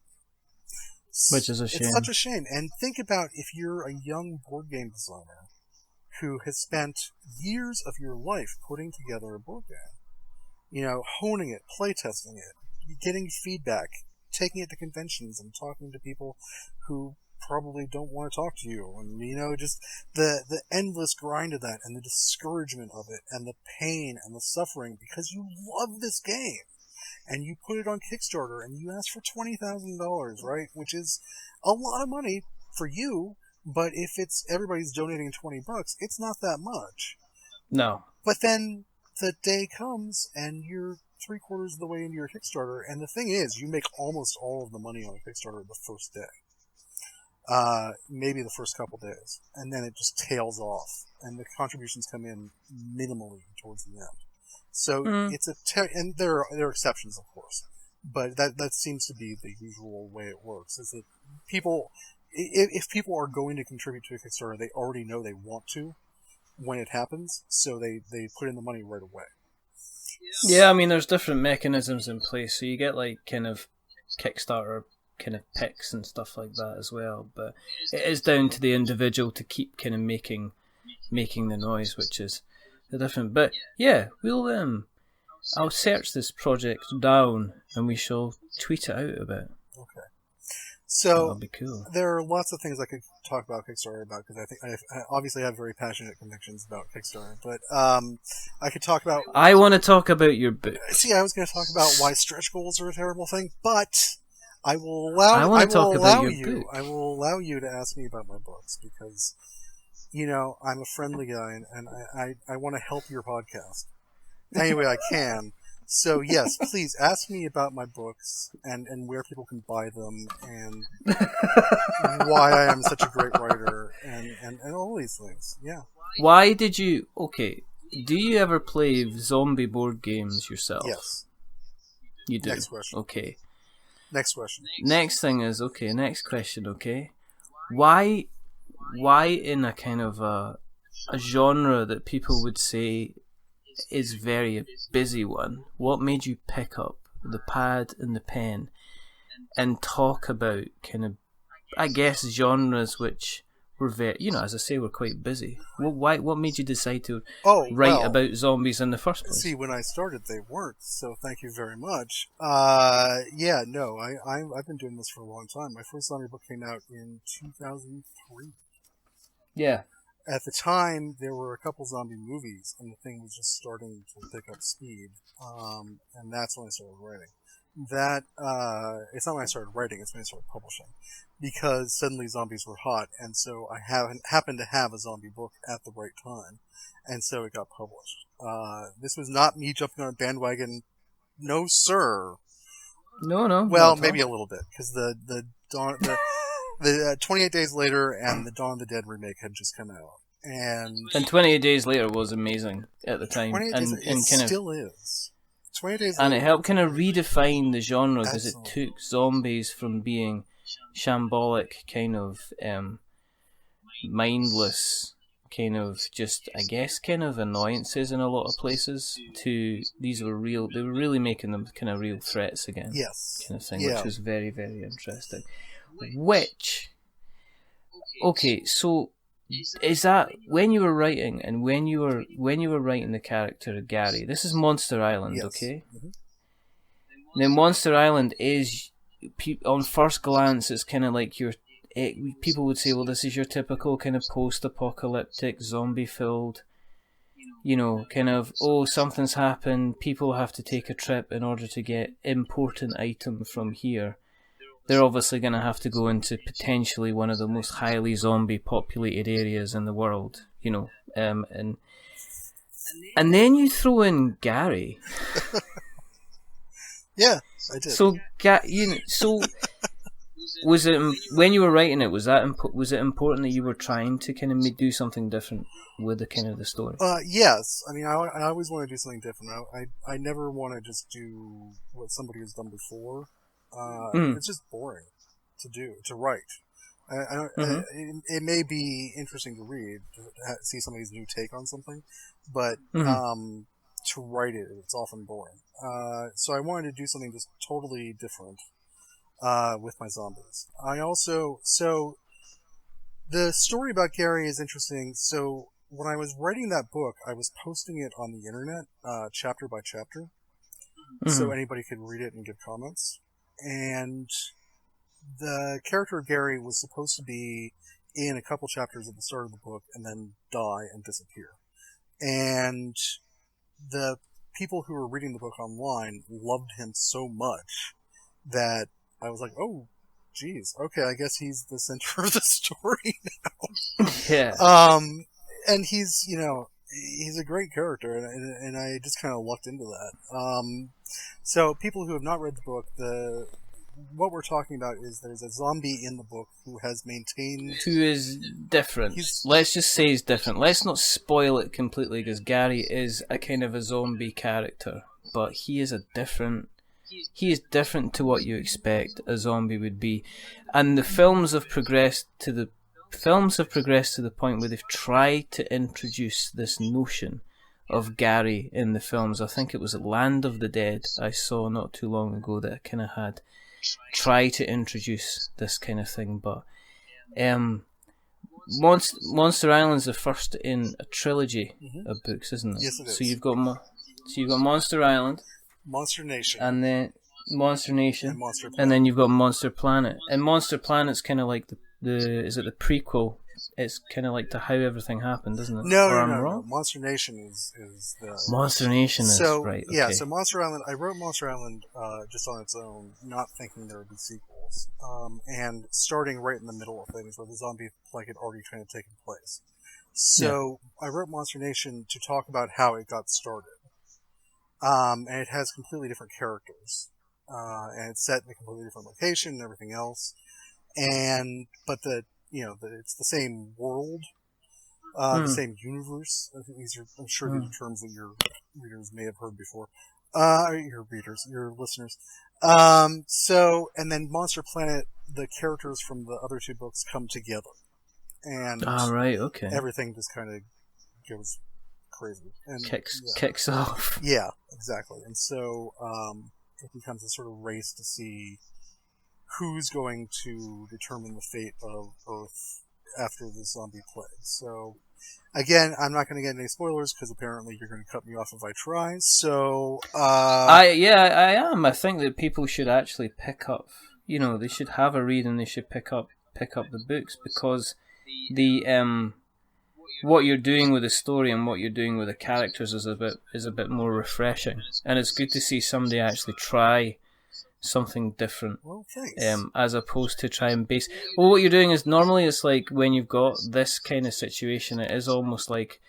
Which is a shame. It's such a shame. And think about if you're a young board game designer who has spent years of your life putting together a board game. You know, honing it, playtesting it, getting feedback, taking it to conventions and talking to people who probably don't want to talk to you, and you know, just the endless grind of that, and the discouragement of it, and the pain and the suffering because you love this game, and you put it on Kickstarter and you ask for $20,000, right? Which is a lot of money for you, but if it's everybody's donating $20, it's not that much. No. But then the day comes and you're 3/4 of the way into your Kickstarter, and the thing is, you make almost all of the money on Kickstarter the first day. Maybe the first couple days, and then it just tails off, and the contributions come in minimally towards the end. So it's and there are exceptions, of course, but that seems to be the usual way it works. Is that people, if people are going to contribute to a Kickstarter, they already know they want to when it happens, so they put in the money right away. Yeah, I mean, there's different mechanisms in place, so you get like kind of Kickstarter kind of picks and stuff like that as well, but it is down to the individual to keep kind of making the noise, which is the different. But yeah, I'll search this project down and we shall tweet it out a bit. Okay. So that'll be cool. There are lots of things I could talk about Kickstarter about, because I think I obviously have very passionate convictions about Kickstarter, but I could talk about. I want to talk about your book. See, I was going to talk about why stretch goals are a terrible thing, but I will allow. I want to talk about your book. I will allow you to ask me about my books, because you know I'm a friendly guy, and I want to help your podcast any way I can. So yes, please ask me about my books and where people can buy them, and why I am such a great writer, and all these things. Yeah. Why did you? Okay. Do you ever play zombie board games yourself? Yes. You do. Next question. Okay. Next question. Next thing is next question. Okay. Why in a kind of a genre that people would say is very busy one, what made you pick up the pad and the pen and talk about kind of, I guess, genres which were very, you know, as I say, we're quite busy. What made you decide to write about zombies in the first place? See, when I started, they weren't, so thank you very much. Yeah, no, I've been doing this for a long time. My first zombie book came out in 2003. Yeah. At the time, there were a couple zombie movies, and the thing was just starting to pick up speed, and that's when I started writing. It's not when I started writing, it's when I started publishing, because suddenly zombies were hot, and so I happened to have a zombie book at the right time, and so it got published. This was not me jumping on a bandwagon, no sir. No. Well, maybe a little bit, because the 28 Days Later and the Dawn of the Dead remake had just come out. And 28 Days Later was amazing at the time. 28 Days it still is. 28 Days and Later. It helped kind of redefine the genre, because it took zombies from being shambolic, kind of mindless, kind of just, I guess, kind of annoyances in a lot of places, to they were really making them kind of real threats again. Yes. Kind of thing, which was very, very interesting. Okay, so is that when you were writing, and when you were writing the character Gary? This is Monster Island, yes. Okay. Mm-hmm. Now, Monster Island is, on first glance, it's kind of like people would say, well, this is your typical kind of post-apocalyptic, zombie-filled, you know, kind of, something's happened, people have to take a trip in order to get important item from here. They're obviously going to have to go into potentially one of the most highly zombie-populated areas in the world, you know, and then you throw in Gary. Yeah, I did. So, was it, when you were writing it, was it important that you were trying to kind of do something different with the kind of the story? Yes. I mean, I always want to do something different. I never want to just do what somebody has done before. It's just boring to write. It may be interesting to read, to see somebody's new take on something, but to write it's often boring. So I wanted to do something just totally different with my zombies. So the story about Gary is interesting. So when I was writing that book, I was posting it on the internet, chapter by chapter, so anybody could read it and give comments. And the character of Gary was supposed to be in a couple chapters at the start of the book and then die and disappear. And the people who were reading the book online loved him so much that I was like, oh, geez, okay, I guess he's the center of the story now. Yeah. And he's, he's a great character, and I just kind of lucked into that. So people who have not read the book, what we're talking about is there's a zombie in the book who has maintained... Who is different. Let's just say he's different. Let's not spoil it completely, because Gary is a kind of a zombie character, but he is different to what you expect a zombie would be. And the films have progressed to the point where they've tried to introduce this notion of Gary in the films. I think it was Land of the Dead I saw not too long ago that kind of had try to introduce this kind of thing, but Monster Island's the first in a trilogy of books, isn't it? Yes, it is. So you've got Monster Island, Monster Nation, and then Monster Nation, and Monster Planet. And then you've got Monster Planet. And Monster Planet's kind of like the is it the prequel? It's kind of like to how everything happened, isn't it? No. Monster Nation is the... Monster Nation is, right. Okay. Yeah, so Monster Island, I wrote Monster Island just on its own, not thinking there would be sequels. And starting right in the middle of things where the zombie plague had already kind of taken place. So I wrote Monster Nation to talk about how it got started. And it has completely different characters. And it's set in a completely different location and everything else. But it's the same world, the same universe. I think I'm sure these are terms that your readers may have heard before. Your listeners. And then Monster Planet, the characters from the other two books come together. And right, okay. Everything just kind of goes crazy. And kicks off. Yeah, exactly. And so it becomes a sort of race to see who's going to determine the fate of Earth after the zombie plague. So, again, I'm not going to get any spoilers because apparently you're going to cut me off if I try. So, I am. I think that people should actually pick up. They should have a read and they should pick up the books, because the what you're doing with the story and what you're doing with the characters is a bit more refreshing, and it's good to see somebody actually try something different, as opposed to try and base. Well, what you're doing is normally it's like when you've got this kind of situation, it is almost like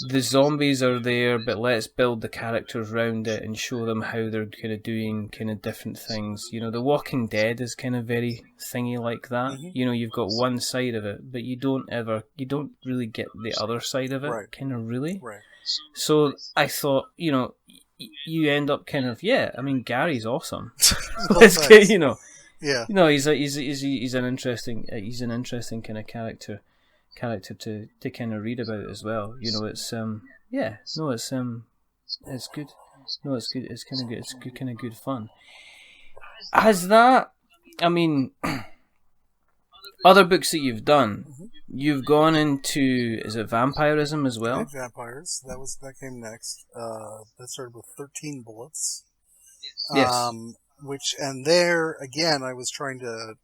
the zombies are there, but let's build the characters around it and show them how they're kind of doing kind of different things. The Walking Dead is kind of very thingy like that. You've got one side of it, but you don't really get the other side of it, kind of really. Right. So I thought, you end up kind of, Gary's awesome. Yeah. He's an interesting kind of character to kind of read about as well. It's it's good. No, it's good. It's kind of good. It's good, kind of good fun. Has that? Other books that you've done, you've gone into, is it vampirism as well? Vampires. That came next. That started with 13 Bullets. Yes. And there again, I was trying to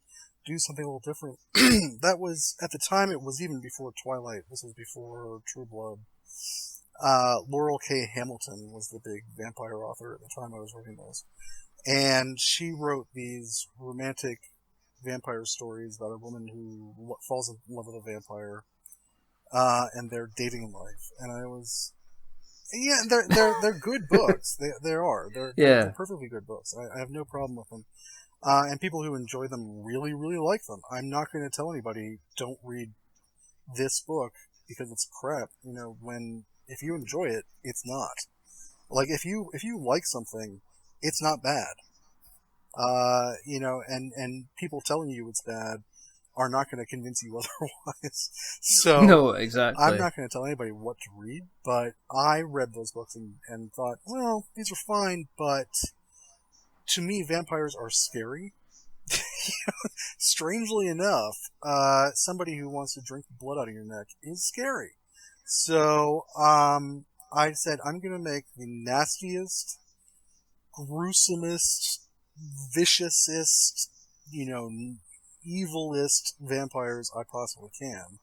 do something a little different. That was, at the time, it was even before Twilight. This was before True Blood. Laurel K. Hamilton was the big vampire author at the time I was writing those. And she wrote these romantic vampire stories about a woman who falls in love with a vampire, and their dating life. And I was... Yeah, they're good books. They're perfectly good books. I have no problem with them. And people who enjoy them really, really like them. I'm not going to tell anybody, don't read this book because it's crap. If you enjoy it, it's not. Like, if you like something, it's not bad. And people telling you it's bad are not going to convince you otherwise. So no, exactly. I'm not going to tell anybody what to read, but I read those books and thought, well, these are fine, but to me, vampires are scary. Strangely enough, somebody who wants to drink the blood out of your neck is scary. So, I said, I'm going to make the nastiest, gruesomest, viciousest, evilest vampires I possibly can,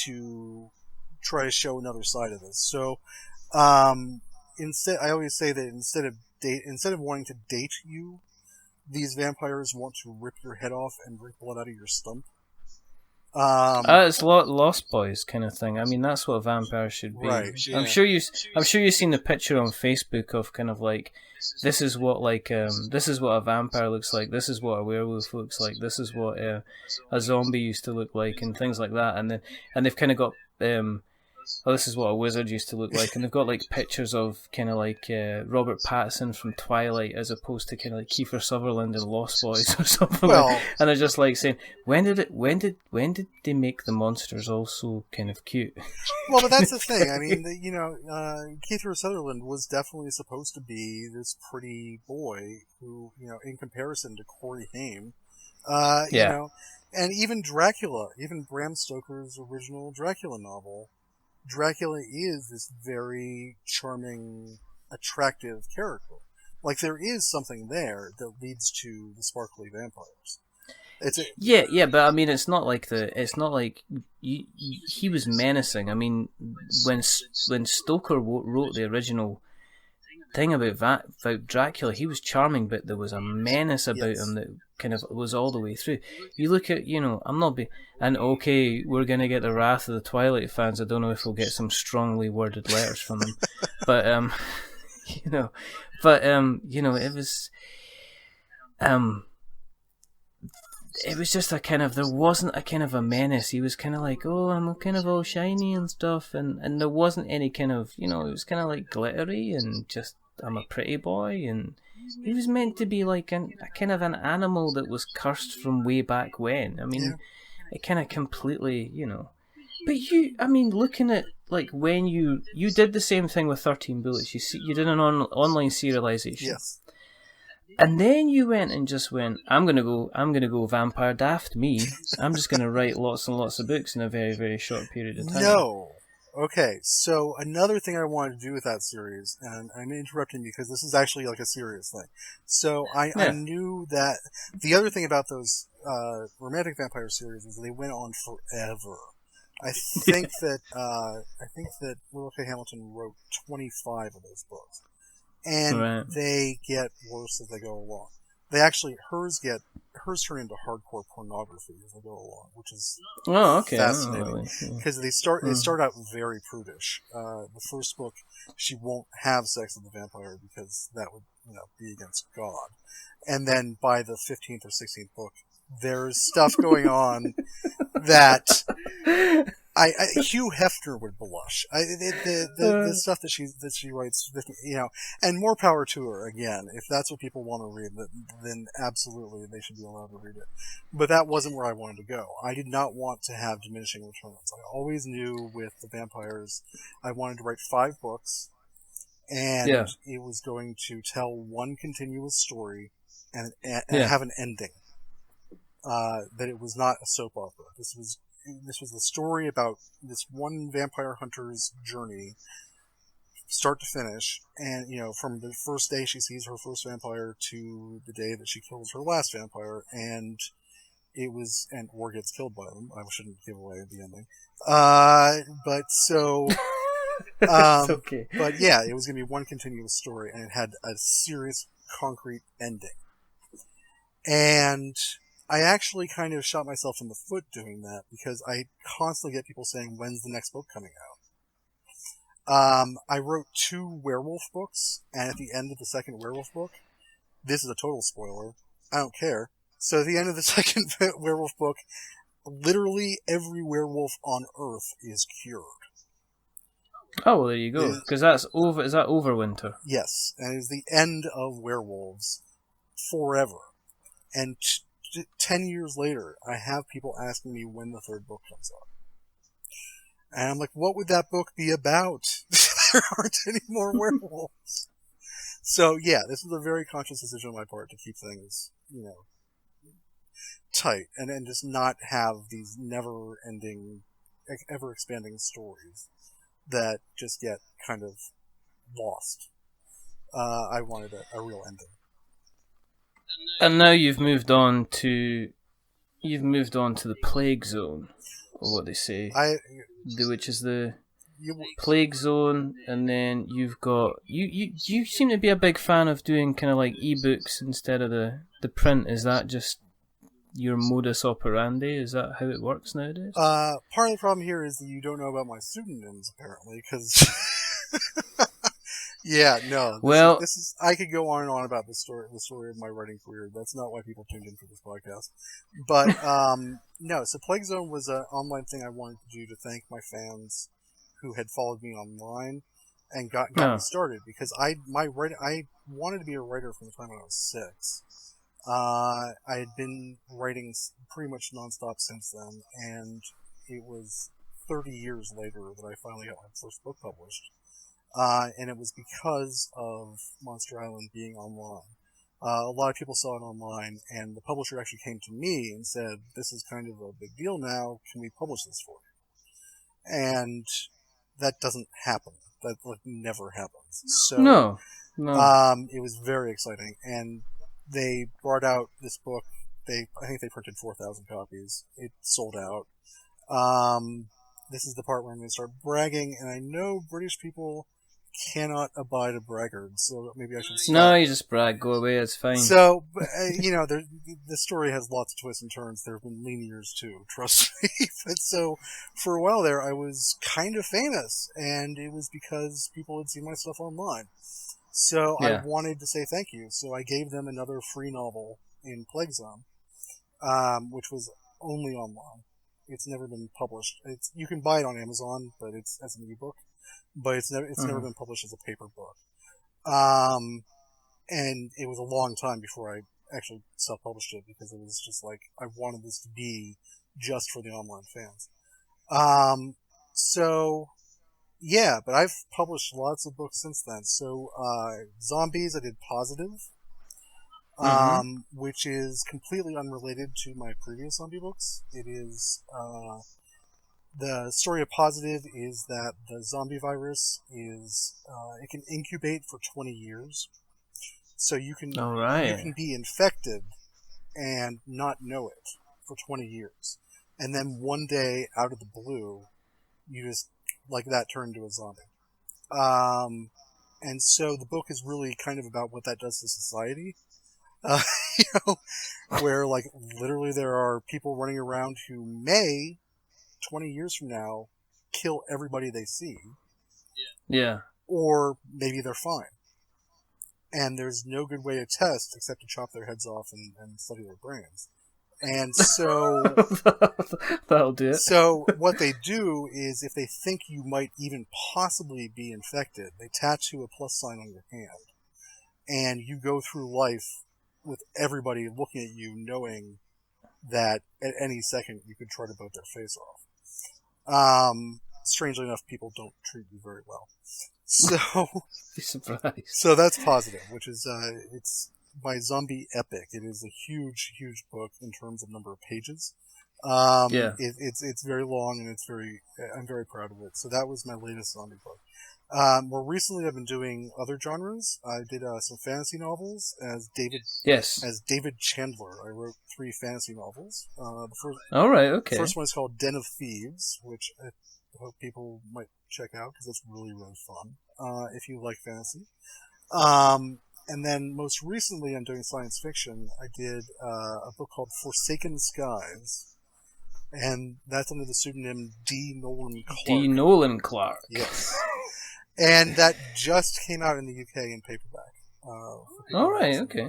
to try to show another side of this. So, I always say that instead of wanting to date you, these vampires want to rip your head off and drink blood out of your stump. It's Lost Boys kind of thing. I mean, that's what a vampire should be. Right. Yeah. I'm sure you've seen the picture on Facebook of kind of like, this is what a vampire looks like. This is what a werewolf looks like. This is what a zombie used to look like, and things like that. And they've kind of got this is what a wizard used to look like, and they've got like pictures of kind of like Robert Pattinson from Twilight as opposed to kind of like Kiefer Sutherland in Lost Boys or something. And they're just like saying, when did they make the monsters also kind of cute? Well, but that's the thing. I mean, Kiefer Sutherland was definitely supposed to be this pretty boy who, in comparison to Corey Haim, and even Dracula, even Bram Stoker's original Dracula novel. Dracula is this very charming, attractive character. Like, there is something there that leads to the sparkly vampires. But I mean, it's not like he was menacing. I mean, when Stoker wrote the original thing about Dracula, he was charming, but there was a menace about him that kind of was all the way through. You look at, we're going to get the wrath of the Twilight fans. I don't know if we'll get some strongly worded letters from them, but it was just there wasn't a kind of a menace. He was kind of like, oh, I'm kind of all shiny and stuff, and there wasn't any kind of, it was kind of like glittery and just, I'm a pretty boy, and he was meant to be like a kind of an animal that was cursed from way back when. I mean, it kind of completely, But looking at, like, when you did the same thing with 13 Bullets. You did an online serialization. Yes. And then you went and just went, I'm gonna go vampire daft me. I'm just gonna write lots and lots of books in a very, very short period of time. No. Okay, so another thing I wanted to do with that series, and I'm interrupting because this is actually like a serious thing. So I knew that the other thing about those romantic vampire series is they went on forever. I think that Will K. Hamilton wrote 25 of those books, and they get worse as they go along. They actually hers turn into hardcore pornography as they go along, which is fascinating because they start out very prudish. The first book, she won't have sex with the vampire because that would be against God, and then by the 15th or 16th book, there's stuff going on that Hugh Hefner would blush. The stuff that she writes, and more power to her. Again, if that's what people want to read, then absolutely they should be allowed to read it. But that wasn't where I wanted to go. I did not want to have diminishing returns. I always knew with the vampires, I wanted to write 5 books, and it was going to tell one continuous story and have an ending. That it was not a soap opera. This was the story about this one vampire hunter's journey, start to finish, and from the first day she sees her first vampire to the day that she kills her last vampire, or gets killed by them. I shouldn't give away the ending. It's okay. But yeah, it was going to be one continuous story, and it had a serious, concrete ending. And I actually kind of shot myself in the foot doing that because I constantly get people saying, when's the next book coming out? I wrote 2 werewolf books, and at the end of the second werewolf book, this is a total spoiler, I don't care. So at the end of the second werewolf book, literally every werewolf on Earth is cured. Oh, well, there you go. Because that's over. Is that Overwinter? Yes, and it's the end of werewolves forever. And 10 years later, I have people asking me when the 3rd book comes out. And I'm like, what would that book be about? There aren't any more werewolves. So, yeah, this was a very conscious decision on my part to keep things, tight. And just not have these never-ending ever-expanding stories that just get kind of lost. I wanted a real ending. And now you've moved on to the Plague Zone, or what they say, which is the Plague Zone, and then you've got you seem to be a big fan of doing kind of like ebooks instead of the print. Is that just your modus operandi? Is that how it works nowadays? Part of the problem here is that you don't know about my pseudonyms, apparently, because yeah, no. This is I could go on and on about the story of my writing career. That's not why people tuned in for this podcast. But no. So Plague Zone was an online thing I wanted to do to thank my fans who had followed me online and got me started, because I wanted to be a writer from the time I was 6. I had been writing pretty much nonstop since then, and it was 30 years later that I finally got my first book published. And it was because of Monster Island being online. A lot of people saw it online, and the publisher actually came to me and said, "This is kind of a big deal now. Can we publish this for you?" And that doesn't happen. That never happens. So no. It was very exciting, and they brought out this book. I think they printed 4,000 copies. It sold out. This is the part where I'm going to start bragging, and I know British people cannot abide a braggart, so maybe I should stop. No, you just brag, go away, it's fine. So, the story has lots of twists and turns. There have been lean years too, trust me. But so, for a while there, I was kind of famous, and it was because people had seen my stuff online. So I wanted to say thank you, so I gave them another free novel in Plague Zone, which was only online. It's never been published. You can buy it on Amazon, but it's as an ebook. But it's never been published as a paper book. And it was a long time before I actually self-published it, because it was just like, I wanted this to be just for the online fans. So, yeah, but I've published lots of books since then. So, Zombies, I did Positive, which is completely unrelated to my previous zombie books. It is, the story of Positive is that the zombie virus is, it can incubate for 20 years. So you can be infected and not know it for 20 years. And then one day, out of the blue, you just, like that, turn into a zombie. And so the book is really kind of about what that does to society. Where, like, literally there are people running around who may, 20 years from now, kill everybody they see. Yeah. Or maybe they're fine. And there's no good way to test except to chop their heads off and study their brains. And so... That'll do it. So what they do is, if they think you might even possibly be infected, they tattoo a plus sign on your hand. And you go through life with everybody looking at you, knowing that at any second you could try to bite their face off. Strangely enough, people don't treat you very well. So, be surprised. So that's Positive, which is it's by Zombie Epic. It is a huge, huge book in terms of number of pages. It's very long, and I'm very proud of it. So that was my latest zombie book. More recently, I've been doing other genres. I did some fantasy novels as David Chandler. I wrote 3 fantasy novels. The first one is called Den of Thieves, which I hope people might check out, because it's really, really fun if you like fantasy. And then most recently, I'm doing science fiction. I did a book called Forsaken Skies, and that's under the pseudonym D. Nolan Clark. D. Nolan Clark. Yes. And that just came out in the UK in paperback. Okay.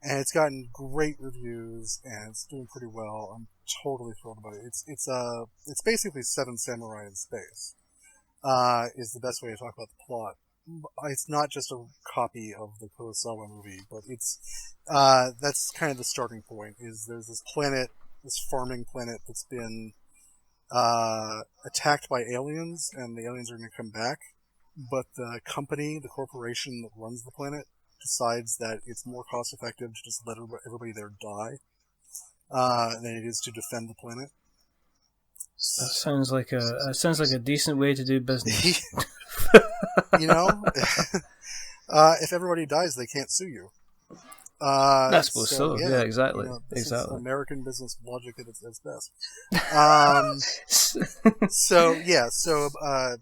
And it's gotten great reviews, and it's doing pretty well. I'm totally thrilled about it. It's basically Seven Samurai in space. Is the best way to talk about the plot. It's not just a copy of the Kurosawa movie, but that's kind of the starting point. Is there's this planet, this farming planet that's been attacked by aliens, and the aliens are going to come back. But the corporation that runs the planet, decides that it's more cost effective to just let everybody there die than it is to defend the planet. That sounds like a decent way to do business. You know, if everybody dies, they can't sue you. I suppose so. Yeah, exactly. You know, exactly. Is American business logic at its best. So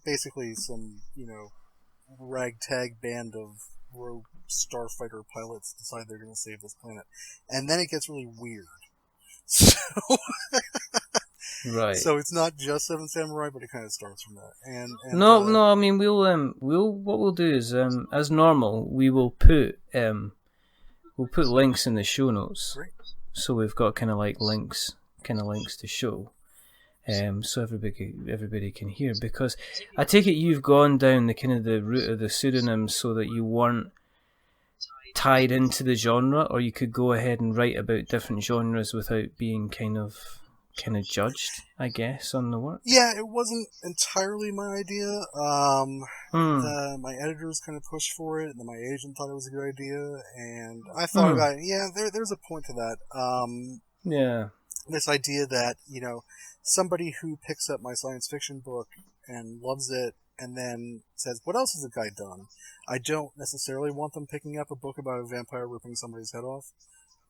basically, some ragtag band of rogue starfighter pilots decide they're going to save this planet, and then it gets really weird. So, right. So it's not just Seven Samurai, but it kind of starts from that. And no. I mean, what we'll do is, as normal, we will put links in the show notes. Great. So we've got kind of links to show, so everybody can hear. Because I take it you've gone down the route of the pseudonyms so that you weren't tied into the genre, or you could go ahead and write about different genres without being kind of judged, I guess, on the work. Yeah, it wasn't entirely my idea. My editors kind of pushed for it, and then my agent thought it was a good idea, and I thought about it. Yeah, there's a point to that. Yeah. This idea that, somebody who picks up my science fiction book and loves it and then says, what else has the guy done? I don't necessarily want them picking up a book about a vampire ripping somebody's head off.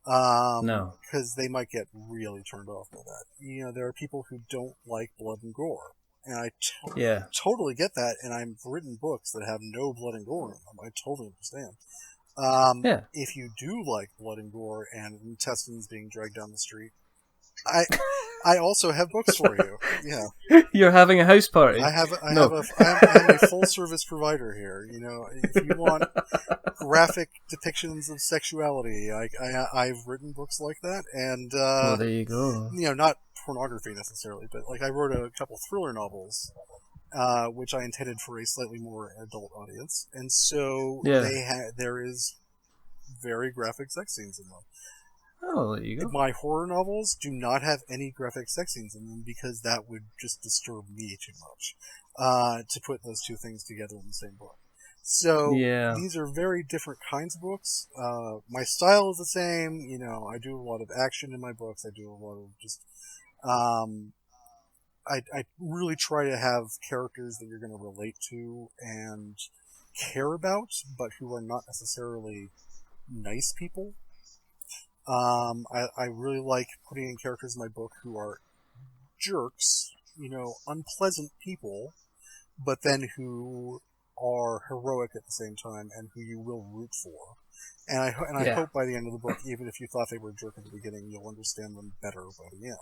No. Because they might get really turned off by that. There are people who don't like blood and gore. And I totally get that, and I've written books that have no blood and gore in them. I totally understand. If you do like blood and gore and intestines being dragged down the street, I also have books for you. Yeah, you're having a house party. I'm a full service provider here. If you want graphic depictions of sexuality, I've written books like that, and well, there you go. Not pornography necessarily, but I wrote a couple thriller novels, which I intended for a slightly more adult audience, and so there is very graphic sex scenes in them. Oh, there you go. My horror novels do not have any graphic sex scenes in them because that would just disturb me too much to put those two things together in the same book. So these are very different kinds of books. My style is the same. I do a lot of action in my books. I do a lot of just... I really try to have characters that you're going to relate to and care about, but who are not necessarily nice people. I really like putting in characters in my book who are jerks, unpleasant people, but then who are heroic at the same time and who you will root for. And I hope by the end of the book, even if you thought they were a jerk at the beginning, you'll understand them better by the end.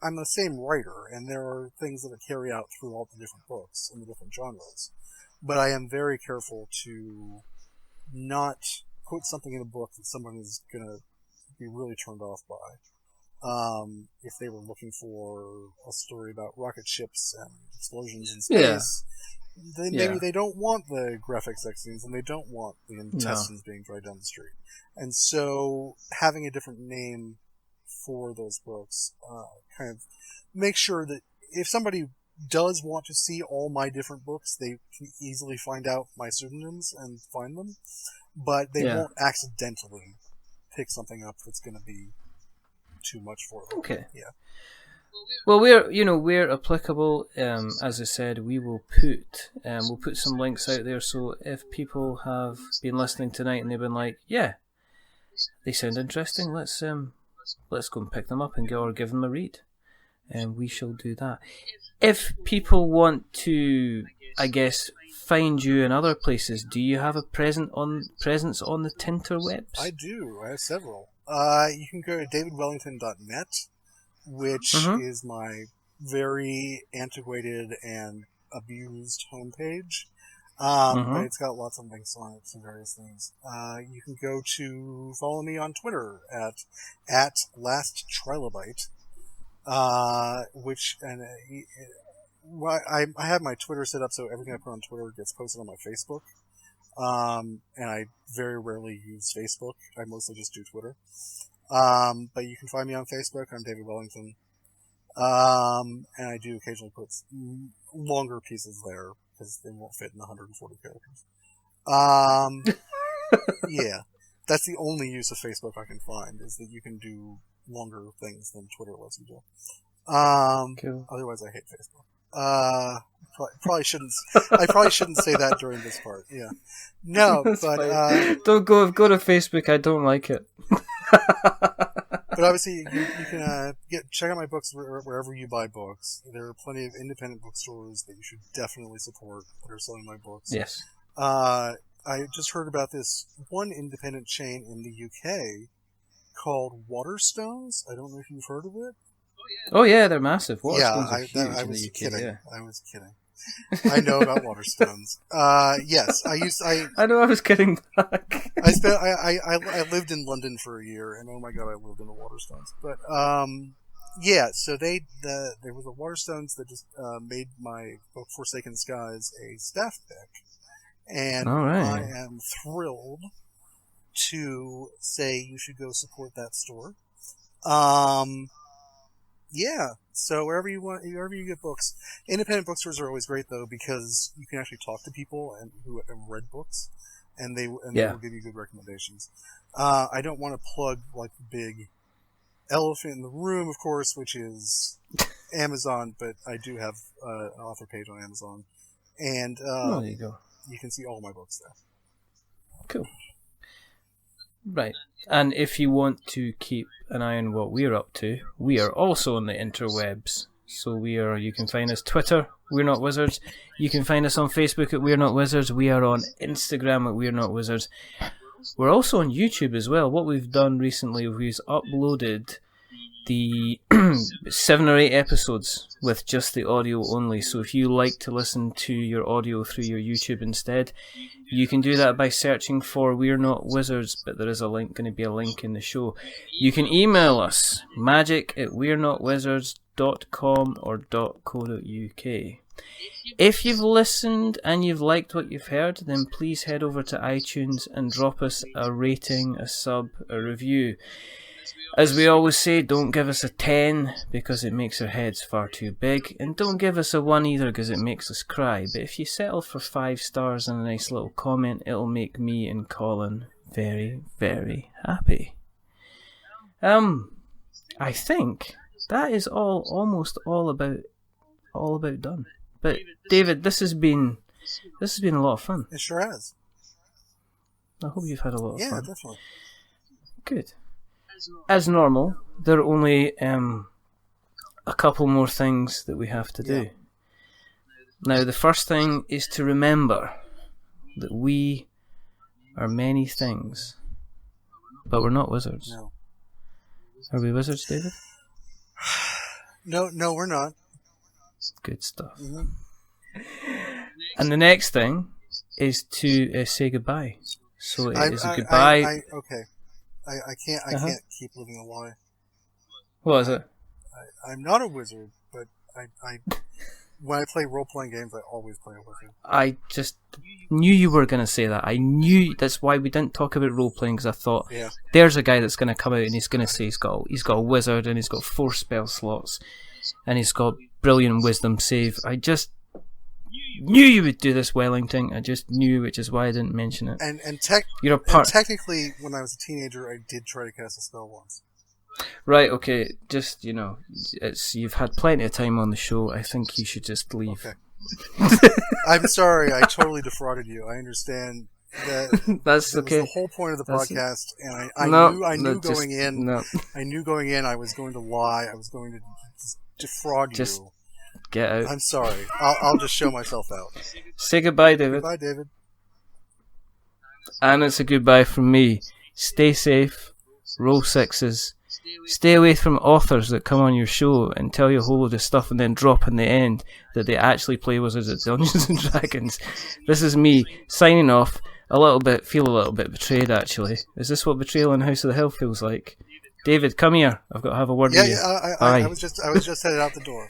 I'm the same writer, and there are things that I carry out through all the different books in the different genres. But I am very careful to not put something in a book that someone is going to be really turned off by. If they were looking for a story about rocket ships and explosions in space, then maybe they don't want the graphic sex scenes and they don't want the intestines being dragged down the street. And so having a different name for those books kind of make sure that if somebody does want to see all my different books, they can easily find out my pseudonyms and find them, but they won't accidentally pick something up that's going to be too much for them. Okay. Yeah. Well, we're applicable. As I said, we'll put some links out there. So if people have been listening tonight and they've been like, yeah, they sound interesting, let's go and pick them up and give them a read, and we shall do that. If people want to, I guess, find you in other places, do you have a presence on the Tinterwebs? I do. I have several. You can go to davidwellington.net, which is my very antiquated and abused homepage. But it's got lots of links on it to various things. You can follow me on Twitter at lasttrilobite, I have my Twitter set up so everything I put on Twitter gets posted on my Facebook. And I very rarely use Facebook. I mostly just do Twitter. But you can find me on Facebook. I'm David Wellington. And I do occasionally put longer pieces there because they won't fit in 140 characters. Yeah. That's the only use of Facebook I can find, is that you can do longer things than Twitter lets you do. Cool. Otherwise, I hate Facebook. Probably shouldn't. I probably shouldn't say that during this part. Yeah. No, but don't go to Facebook. I don't like it. But obviously, you can check out my books wherever you buy books. There are plenty of independent bookstores that you should definitely support that are selling my books. Yes. I just heard about this one independent chain in the UK called Waterstones. I don't know if you've heard of it. Oh yeah, they're massive. Waterstones are huge I was in the UK, kidding. Yeah. I was kidding. I know about Waterstones. Yes, I know I was kidding back. I lived in London for a year, and oh my god, I lived in the Waterstones. But yeah, so there was a Waterstones that just made my book Forsaken Skies a staff pick, and I am thrilled to say you should go support that store. Yeah, so wherever you get books, independent bookstores are always great though, because you can actually talk to people who have read books, and they will give you good recommendations. I don't want to plug like the big elephant in the room, of course, which is Amazon, but I do have an author page on Amazon, and there you go. You can see all my books there. Cool. Right. And if you want to keep an eye on what we're up to, we are also on the interwebs. So you can find us Twitter, We're Not Wizards. You can find us on Facebook at We're Not Wizards. We are on Instagram at We're Not Wizards. We're also on YouTube as well. What we've done recently, we've uploaded the 7 or 8 episodes with just the audio only. So if you like to listen to your audio through your YouTube instead, you can do that by searching for We're Not Wizards, but there is going to be a link in the show. You can email us, magic@we'renotwizards.com or .co.uk. If you've listened and you've liked what you've heard, then please head over to iTunes and drop us a rating, a sub, a review. As we always say, don't give us a 10 because it makes our heads far too big, and don't give us a 1 either because it makes us cry. But if you settle for 5 stars and a nice little comment, it'll make me and Colin very, very happy. I think that is almost all about done. But David, this has been a lot of fun. It sure has. I hope you've had a lot of fun. Yeah, definitely. Good. As normal, there are only a couple more things that we have to do. Now, the first thing is to remember that we are many things, but we're not wizards. No. Are we wizards, David? No, we're not. Good stuff. Mm-hmm. And the next thing is to say goodbye. So it is a goodbye. Okay. I can't keep living a lie. What is it? I'm not a wizard, but I when I play role-playing games, I always play a wizard. I just knew you were going to say that. I knew that's why we didn't talk about role-playing, because I thought, there's a guy that's going to come out and he's going to say he's got a wizard and he's got 4 spell slots and he's got brilliant wisdom save. I just knew you would do this, Wellington. I just knew, which is why I didn't mention it. And technically, when I was a teenager, I did try to cast a spell once. Right, okay. Just, you've had plenty of time on the show. I think you should just leave. Okay. I'm sorry, I totally defrauded you. I understand that. That's okay. Was the whole point of the podcast, and I knew going in I was going to lie. I was going to just defraud you. Get out. I'm sorry. I'll just show myself out. Say goodbye, David. Goodbye, David. And it's a goodbye from me. Stay safe. Roll 6s. Stay away from authors that come on your show and tell you a whole load of stuff and then drop in the end that they actually play Wizards at Dungeons and Dragons. This is me signing off. Feel a little bit betrayed, actually. Is this what betrayal in House of the Hill feels like? David, come here. I've got to have a word with you. I was just headed out the door.